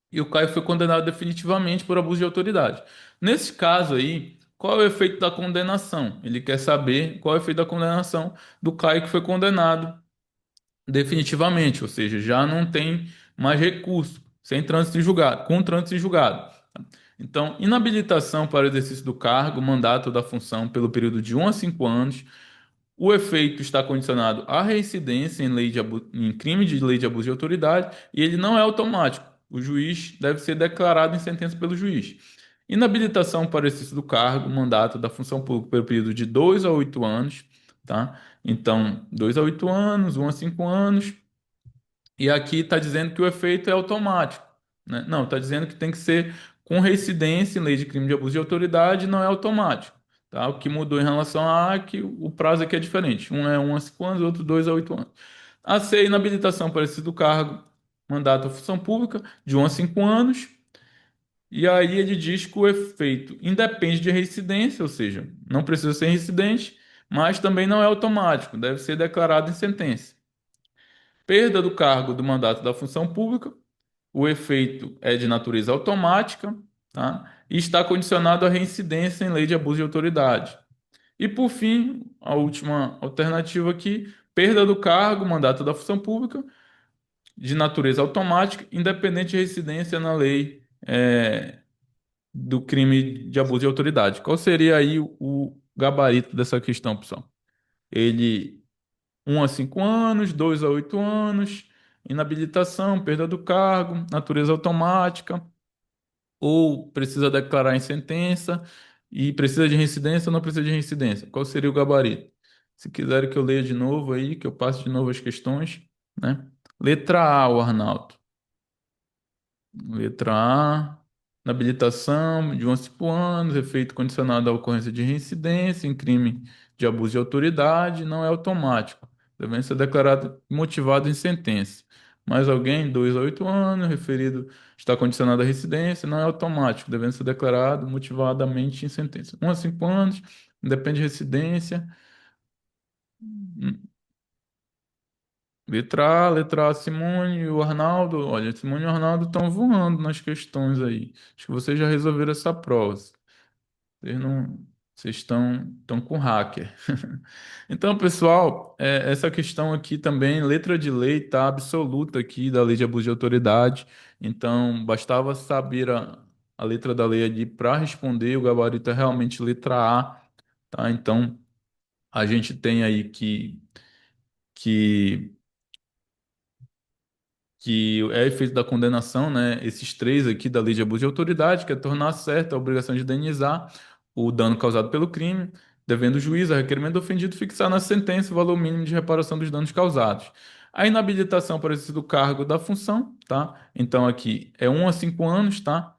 e o Caio foi condenado definitivamente por abuso de autoridade. Nesse caso aí, qual é o efeito da condenação? Ele quer saber qual é o efeito da condenação do Caio que foi condenado definitivamente, ou seja, já não tem mais recurso, sem trânsito em julgado, com trânsito em julgado. Então, inabilitação para o exercício do cargo, mandato ou da função pelo período de 1 a 5 anos. O efeito está condicionado à reincidência em crime de lei de abuso de autoridade e ele não é automático. O juiz deve ser declarado em sentença pelo juiz. Inabilitação para o exercício do cargo, mandato da função pública pelo período de 2 a 8 anos, tá? Então, 2 a 8 anos, 1 a 5 anos. E aqui está dizendo que o efeito é automático, né? Não, está dizendo que tem que ser com reincidência em lei de crime de abuso de autoridade, não é automático, tá? O que mudou em relação a A é que o prazo aqui é diferente. Um é 1 a 5 anos, outro 2 a 8 anos. A C, inabilitação para exercício do cargo, mandato ou função pública, de 1 a 5 anos. E aí ele diz que o efeito independe de reincidência, ou seja, não precisa ser reincidente, mas também não é automático, deve ser declarado em sentença. Perda do cargo do mandato da função pública, o efeito é de natureza automática, tá? E está condicionado à reincidência em lei de abuso de autoridade. E por fim, a última alternativa aqui, perda do cargo, mandato da função pública, de natureza automática, independente de reincidência na lei, do crime de abuso de autoridade. Qual seria aí o gabarito dessa questão, pessoal? Ele a 5 anos, 2 a 8 anos, inabilitação, perda do cargo, natureza automática, ou precisa declarar em sentença, e precisa de reincidência ou não precisa de reincidência. Qual seria o gabarito? Se quiserem que eu leia de novo aí, que eu passe de novo as questões, né? Letra A, o Arnaldo. Letra A, na habilitação de 1 a 5 anos, efeito condicionado à ocorrência de reincidência em crime de abuso de autoridade, não é automático, devendo ser declarado motivado em sentença. Mais alguém, 2 a 8 anos, referido está condicionado à reincidência, não é automático, devendo ser declarado motivadamente em sentença. 1 a 5 anos, depende de residência. Letra A, Simone e o Arnaldo. Olha, Simone e o Arnaldo estão voando nas questões aí. Acho que vocês já resolveram essa prova. Vocês não, vocês estão com hacker. Então, pessoal, essa questão aqui também, letra de lei, tá absoluta aqui da lei de abuso de autoridade. Então, bastava saber a letra da lei ali para responder. O gabarito é realmente letra A, tá? Então, a gente tem aí que que é efeito da condenação, né? Esses três aqui da lei de abuso de autoridade, que é tornar certa a obrigação de indenizar o dano causado pelo crime, devendo o juiz, a requerimento do ofendido, fixar na sentença o valor mínimo de reparação dos danos causados. A inabilitação para exercício do cargo da função, tá? Então aqui é 1 a 5 anos, tá?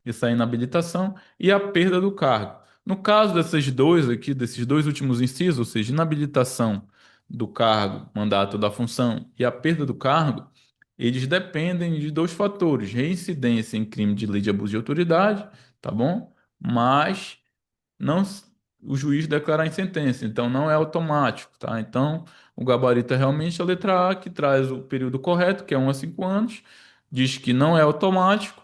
Essa inabilitação e a perda do cargo. No caso desses dois aqui, desses dois últimos incisos, ou seja, inabilitação do cargo, mandato da função e a perda do cargo, eles dependem de dois fatores: reincidência em crime de lei de abuso de autoridade, tá bom? Mas não o juiz declarar em sentença, então não é automático, tá? Então, o gabarito é realmente a letra A, que traz o período correto, que é 1 a 5 anos, diz que não é automático,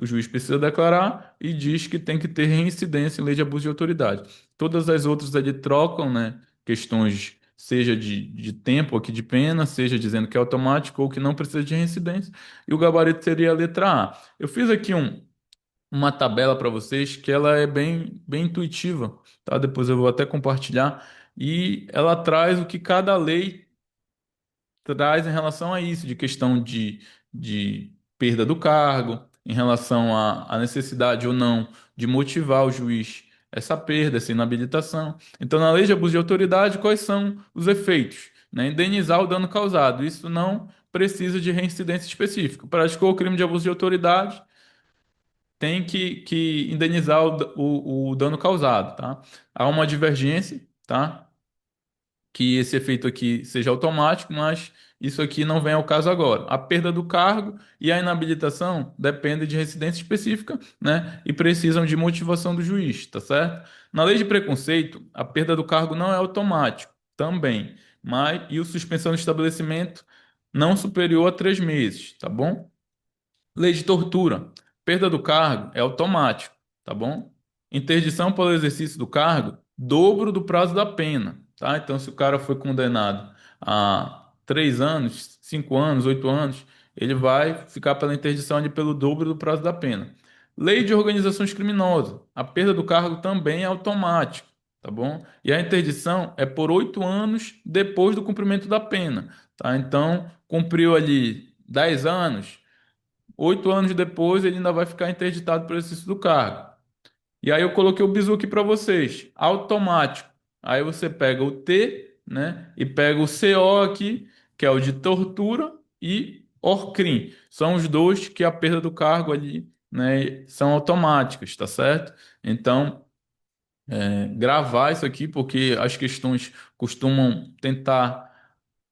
o juiz precisa declarar e diz que tem que ter reincidência em lei de abuso de autoridade. Todas as outras ali trocam, né, questões, seja de tempo aqui de pena, seja dizendo que é automático ou que não precisa de reincidência, e o gabarito seria a letra A. Eu fiz aqui uma tabela para vocês que ela é bem intuitiva, tá? Depois eu vou até compartilhar e ela traz o que cada lei traz em relação a isso, de questão de perda do cargo, em relação à necessidade ou não de motivar o juiz essa perda, essa inabilitação. Então, na lei de abuso de autoridade, quais são os efeitos? Né? Indenizar o dano causado. Isso não precisa de reincidência específica. Praticou o crime de abuso de autoridade, tem que indenizar o dano causado, tá? Há uma divergência, tá? Que esse efeito aqui seja automático, mas isso aqui não vem ao caso agora. A perda do cargo e a inabilitação dependem de residência específica, né? E precisam de motivação do juiz, tá certo? Na lei de preconceito, a perda do cargo não é automático, também, mas e o suspensão do estabelecimento não superior a 3 meses, tá bom? Lei de tortura. Perda do cargo é automático, tá bom? Interdição pelo exercício do cargo, dobro do prazo da pena, tá? Então, se o cara foi condenado a 3 anos, 5 anos, 8 anos, ele vai ficar pela interdição ali pelo dobro do prazo da pena. Lei de organizações criminosas. A perda do cargo também é automática, tá bom? E a interdição é por 8 anos depois do cumprimento da pena, tá? Então, cumpriu ali 10 anos. 8 anos depois, ele ainda vai ficar interditado pelo exercício do cargo. E aí eu coloquei o bizu aqui para vocês, automático. Aí você pega o T, né, e pega o CO aqui, que é o de tortura, e ORCRIM. São os dois que a perda do cargo ali, né, são automáticas, tá certo? Então, gravar isso aqui, porque as questões costumam tentar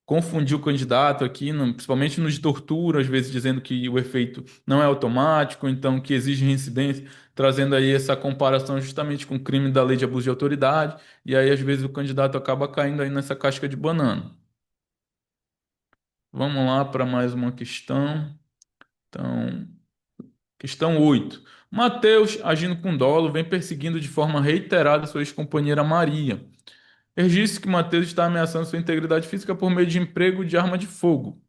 confundir o candidato aqui, principalmente nos de tortura, às vezes dizendo que o efeito não é automático, então que exige reincidência, trazendo aí essa comparação justamente com o crime da lei de abuso de autoridade, e aí às vezes o candidato acaba caindo aí nessa casca de banana. Vamos lá para mais uma questão. Então, questão 8. Mateus, agindo com dolo, vem perseguindo de forma reiterada sua ex-companheira Maria. Registro que Mateus está ameaçando sua integridade física por meio de emprego de arma de fogo.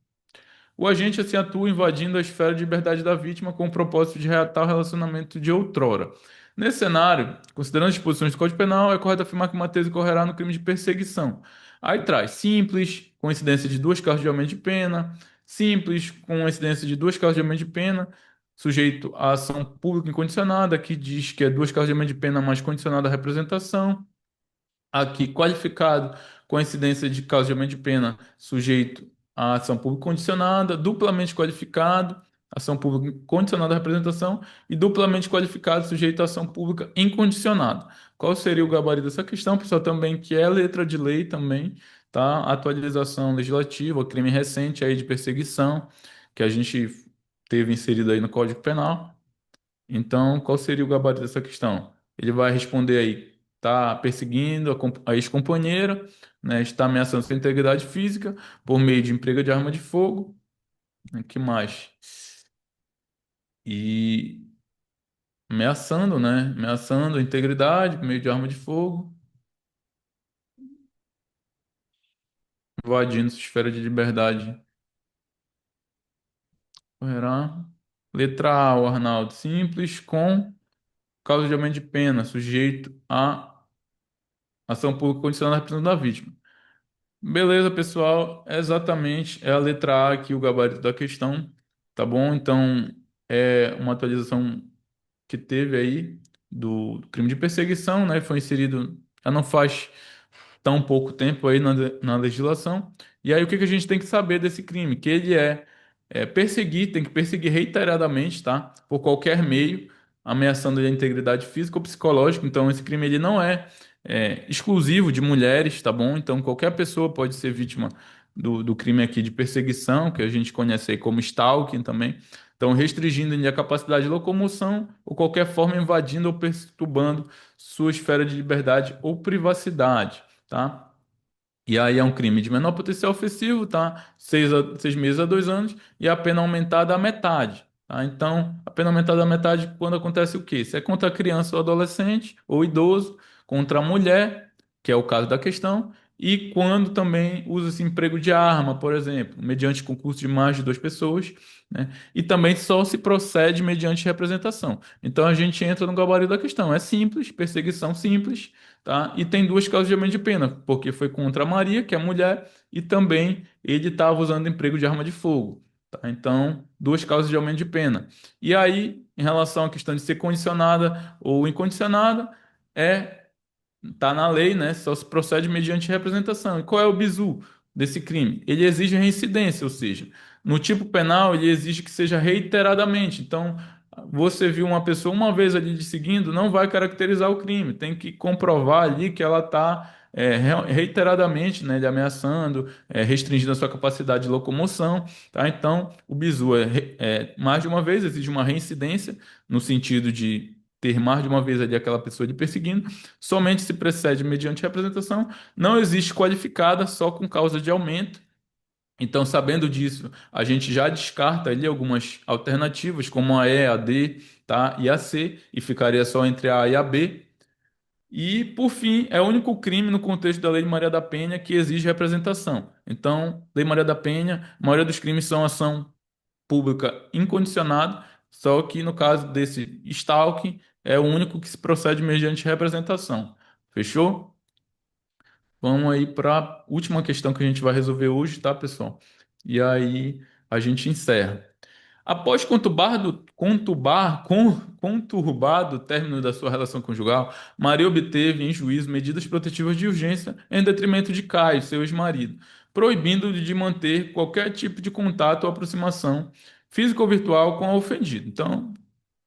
O agente assim atua invadindo a esfera de liberdade da vítima com o propósito de reatar o relacionamento de outrora. Nesse cenário, considerando as disposições do Código Penal, é correto afirmar que Matheus incorrerá no crime de perseguição. Aí traz simples, com incidência de duas causas de aumento de pena, simples, com incidência de duas causas de aumento de pena, sujeito à ação pública incondicionada, que diz que é duas causas de aumento de pena mais condicionada à representação. Aqui, qualificado com incidência de causa de aumento de pena, sujeito à ação pública condicionada, duplamente qualificado, ação pública condicionada à representação, e duplamente qualificado, sujeito à ação pública incondicionada. Qual seria o gabarito dessa questão, pessoal? Também que é letra de lei também, tá? Atualização legislativa, crime recente aí de perseguição, que a gente teve inserido aí no Código Penal. Então, qual seria o gabarito dessa questão? Ele vai responder aí, está perseguindo a ex-companheira, né, está ameaçando sua integridade física por meio de emprego de arma de fogo, né, que mais? E ameaçando, né, ameaçando a integridade por meio de arma de fogo, invadindo sua esfera de liberdade. Correrá. Letra A, o Arnaldo, simples, com causa de aumento de pena, sujeito à ação pública condicionada à representação da vítima. Beleza, pessoal. Exatamente, é a letra A aqui, o gabarito da questão, tá bom? Então, é uma atualização que teve aí do crime de perseguição, né? Foi inserido, já não faz tão pouco tempo aí na legislação. E aí, o que que a gente tem que saber desse crime? Que ele é perseguir, tem que perseguir reiteradamente, tá? Por qualquer meio, ameaçando a integridade física ou psicológica. Então, esse crime ele não é exclusivo de mulheres, tá bom? Então, qualquer pessoa pode ser vítima do crime aqui de perseguição, que a gente conhece aí como stalking também. Então, restringindo a capacidade de locomoção ou qualquer forma invadindo ou perturbando sua esfera de liberdade ou privacidade, tá? E aí é um crime de menor potencial ofensivo, tá? 6 meses a 2 anos e a pena aumentada à metade, tá? Então, a pena aumentada à metade quando acontece o quê? Se é contra criança ou adolescente ou idoso, contra a mulher, que é o caso da questão, e quando também usa-se emprego de arma, por exemplo, mediante concurso de mais de duas pessoas, né? E também só se procede mediante representação. Então, a gente entra no gabarito da questão. É simples, perseguição simples, tá? E tem duas causas de aumento de pena, porque foi contra a Maria, que é a mulher, e também ele estava usando emprego de arma de fogo, tá? Então, duas causas de aumento de pena. E aí, em relação à questão de ser condicionada ou incondicionada, tá na lei, né? Só se procede mediante representação. E qual é o bizu desse crime? Ele exige reincidência, ou seja, no tipo penal ele exige que seja reiteradamente. Então, você viu uma pessoa uma vez ali de seguindo, não vai caracterizar o crime. Tem que comprovar ali que ela está reiteradamente, né, lhe ameaçando, restringindo a sua capacidade de locomoção, tá? Então, o bizu mais de uma vez exige uma reincidência no sentido de ter mais de uma vez ali aquela pessoa lhe perseguindo, somente se precede mediante representação, não existe qualificada só com causa de aumento. Então, sabendo disso, a gente já descarta ali algumas alternativas, como a E, a D, tá? E a C, e ficaria só entre a A e a B. E, por fim, é o único crime no contexto da Lei de Maria da Penha que exige representação. Então, Lei Maria da Penha, a maioria dos crimes são ação pública incondicionada, só que no caso desse stalking, é o único que se procede mediante representação. Fechou? Vamos aí para a última questão que a gente vai resolver hoje, tá, pessoal? E aí a gente encerra. Após conturbado o término da sua relação conjugal, Maria obteve em juízo medidas protetivas de urgência em detrimento de Caio, seu ex-marido, proibindo-lhe de manter qualquer tipo de contato ou aproximação física ou virtual com a ofendida. Então,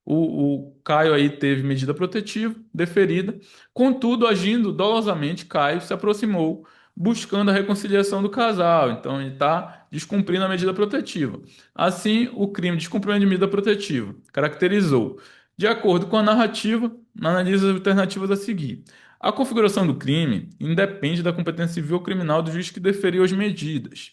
o Caio aí teve medida protetiva deferida, contudo, agindo dolosamente, Caio se aproximou, buscando a reconciliação do casal. Então, ele está descumprindo a medida protetiva. Assim, o crime de descumprimento de medida protetiva caracterizou, de acordo com a narrativa, analisa as alternativas a seguir. A configuração do crime independe da competência civil ou criminal do juiz que deferiu as medidas.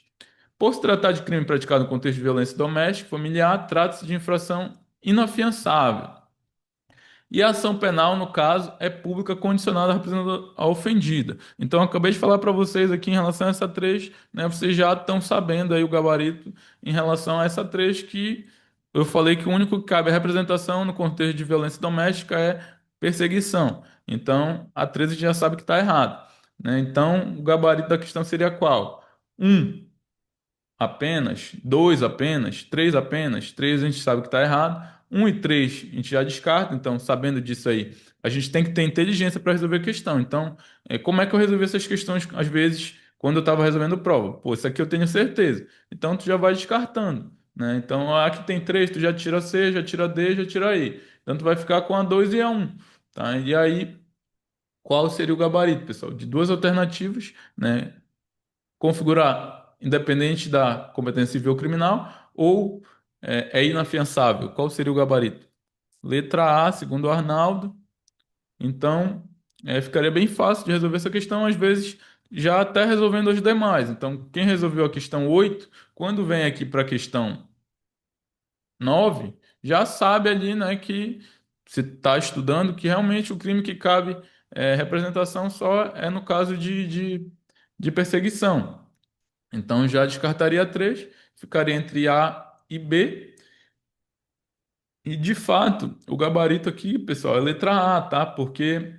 Por se tratar de crime praticado no contexto de violência doméstica e familiar, trata-se de infração inafiançável. E a ação penal, no caso, é pública condicionada à representação à ofendida. Então, eu acabei de falar para vocês aqui em relação a essa 3, né? Vocês já estão sabendo aí o gabarito em relação a essa 3, que eu falei que o único que cabe à representação no contexto de violência doméstica é perseguição. Então, a 13 já sabe que está errado. né? Então, o gabarito da questão seria qual? Um apenas, dois apenas, três apenas. Três a gente sabe que está errado. Um e três a gente já descarta. Então, sabendo disso aí, a gente tem que ter inteligência para resolver a questão. Então, como é que eu resolvi essas questões, às vezes, quando eu estava resolvendo prova? Pô, isso aqui eu tenho certeza. Então, tu já vai descartando, né? Então, a que tem três, tu já tira C, já tira D, já tira E. Então, tu vai ficar com a 2 e a um, tá? E aí, qual seria o gabarito, pessoal? De duas alternativas, né? Configurar independente da competência civil ou criminal ou é inafiançável. Qual seria o gabarito? Letra A, segundo o Arnaldo. Então, ficaria bem fácil de resolver essa questão, às vezes já até resolvendo as demais. Então, quem resolveu a questão 8 quando vem aqui para a questão 9 já sabe ali, né, que se está estudando que realmente o crime que cabe representação só é no caso de perseguição. Então já descartaria 3, ficaria entre A e B. E de fato, o gabarito aqui, pessoal, é letra A, tá? Porque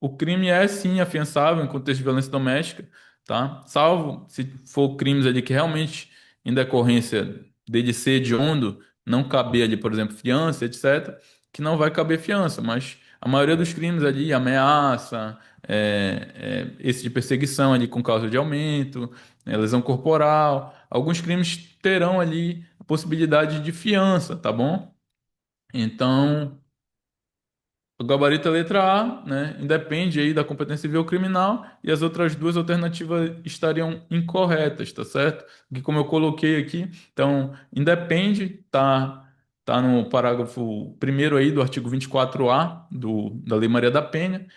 o crime é sim afiançável em contexto de violência doméstica, tá? Salvo se for crimes ali que realmente, em decorrência dele ser hediondo, não caber ali, por exemplo, fiança, etc., que não vai caber fiança, mas a maioria dos crimes ali, ameaça, esse de perseguição ali com causa de aumento, lesão corporal, alguns crimes terão ali a possibilidade de fiança, tá bom? Então, o gabarito é letra A, né? Independe aí da competência civil ou criminal, e as outras duas alternativas estariam incorretas, tá certo? Que como eu coloquei aqui, então, independe, tá no parágrafo primeiro aí do artigo 24A da Lei Maria da Penha.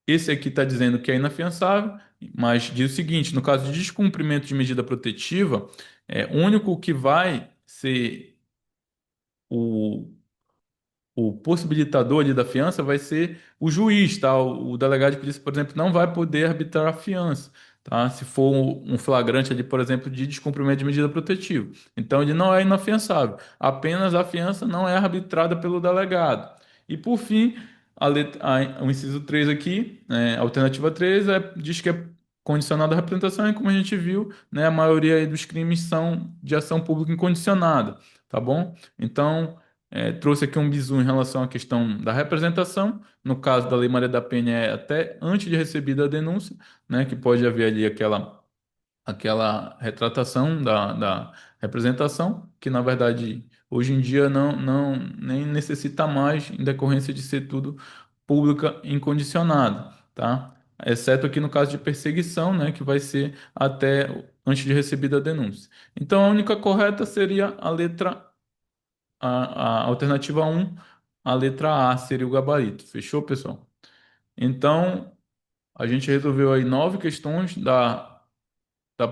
Esse aqui está dizendo que é inafiançável, mas diz o seguinte: no caso de descumprimento de medida protetiva, o único que vai ser o o possibilitador ali da fiança vai ser o juiz, tá? O delegado de polícia, por exemplo, não vai poder arbitrar a fiança, tá? Se for um flagrante ali, por exemplo, de descumprimento de medida protetiva. Então, ele não é inafiançável. Apenas a fiança não é arbitrada pelo delegado. E, por fim, o inciso 3 aqui, a alternativa 3, diz que é condicionada à representação, e como a gente viu, né, a maioria aí dos crimes são de ação pública incondicionada, tá bom? Então, trouxe aqui um bizu em relação à questão da representação. No caso da Lei Maria da Penha, é até antes de recebida a denúncia, né, que pode haver ali aquela retratação da representação, que na verdade hoje em dia não nem necessita mais em decorrência de ser tudo pública incondicionada, tá? Exceto aqui no caso de perseguição, né, que vai ser até antes de recebida a denúncia. Então a única correta seria a letra a alternativa um, a letra A seria o gabarito. Fechou, pessoal? Então, a gente resolveu aí 9 questões da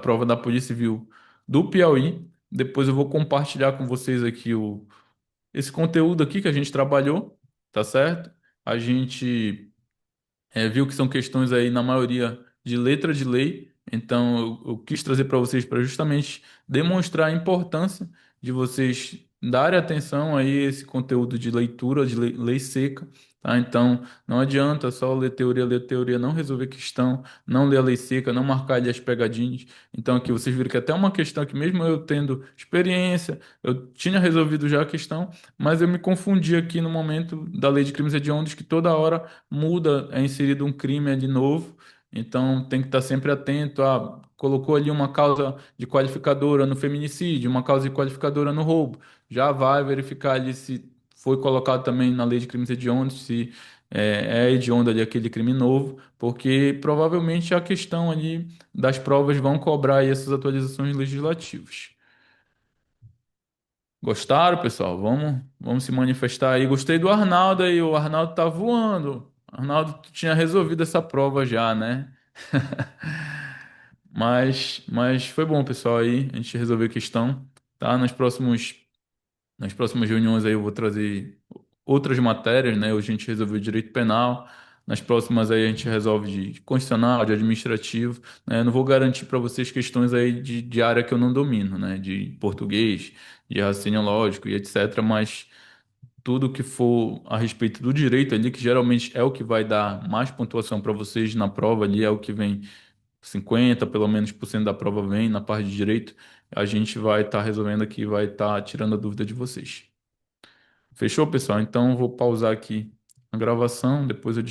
prova da Polícia Civil do Piauí. Depois eu vou compartilhar com vocês aqui esse conteúdo aqui que a gente trabalhou, tá certo? A gente viu que são questões aí, na maioria, de letra de lei. Então, eu quis trazer para vocês para justamente demonstrar a importância de vocês darem atenção aí a esse conteúdo de leitura, de lei seca, tá? Então, não adianta só ler teoria, não resolver questão, não ler a lei seca, não marcar ali as pegadinhas. Então, aqui vocês viram que até uma questão que mesmo eu tendo experiência, eu tinha resolvido já a questão, mas eu me confundi aqui no momento da lei de crimes hediondos, que toda hora muda, é inserido um crime de novo, então tem que estar sempre atento. Colocou ali uma causa de qualificadora no feminicídio, uma causa de qualificadora no roubo, já vai verificar ali se foi colocado também na lei de crimes hediondos, se é hediondo ali aquele crime novo, porque provavelmente a questão ali das provas vão cobrar aí essas atualizações legislativas. Gostaram, pessoal? Vamos se manifestar aí. Gostei do Arnaldo aí, o Arnaldo tá voando. Arnaldo, tu tinha resolvido essa prova já, né? Mas foi bom, pessoal, aí. A gente resolveu a questão, tá? Nas próximas reuniões aí eu vou trazer outras matérias, né? Hoje a gente resolveu direito penal. Nas próximas aí a gente resolve de constitucional, de administrativo, né? Eu não vou garantir para vocês questões aí de área que eu não domino, né? De português, de raciocínio lógico e etc. Mas tudo que for a respeito do direito ali, que geralmente é o que vai dar mais pontuação para vocês na prova ali, é o que vem 50, pelo menos, por cento da prova vem na parte de direito. A gente vai estar resolvendo aqui, vai estar tirando a dúvida de vocês. Fechou, pessoal? Então, vou pausar aqui a gravação, depois eu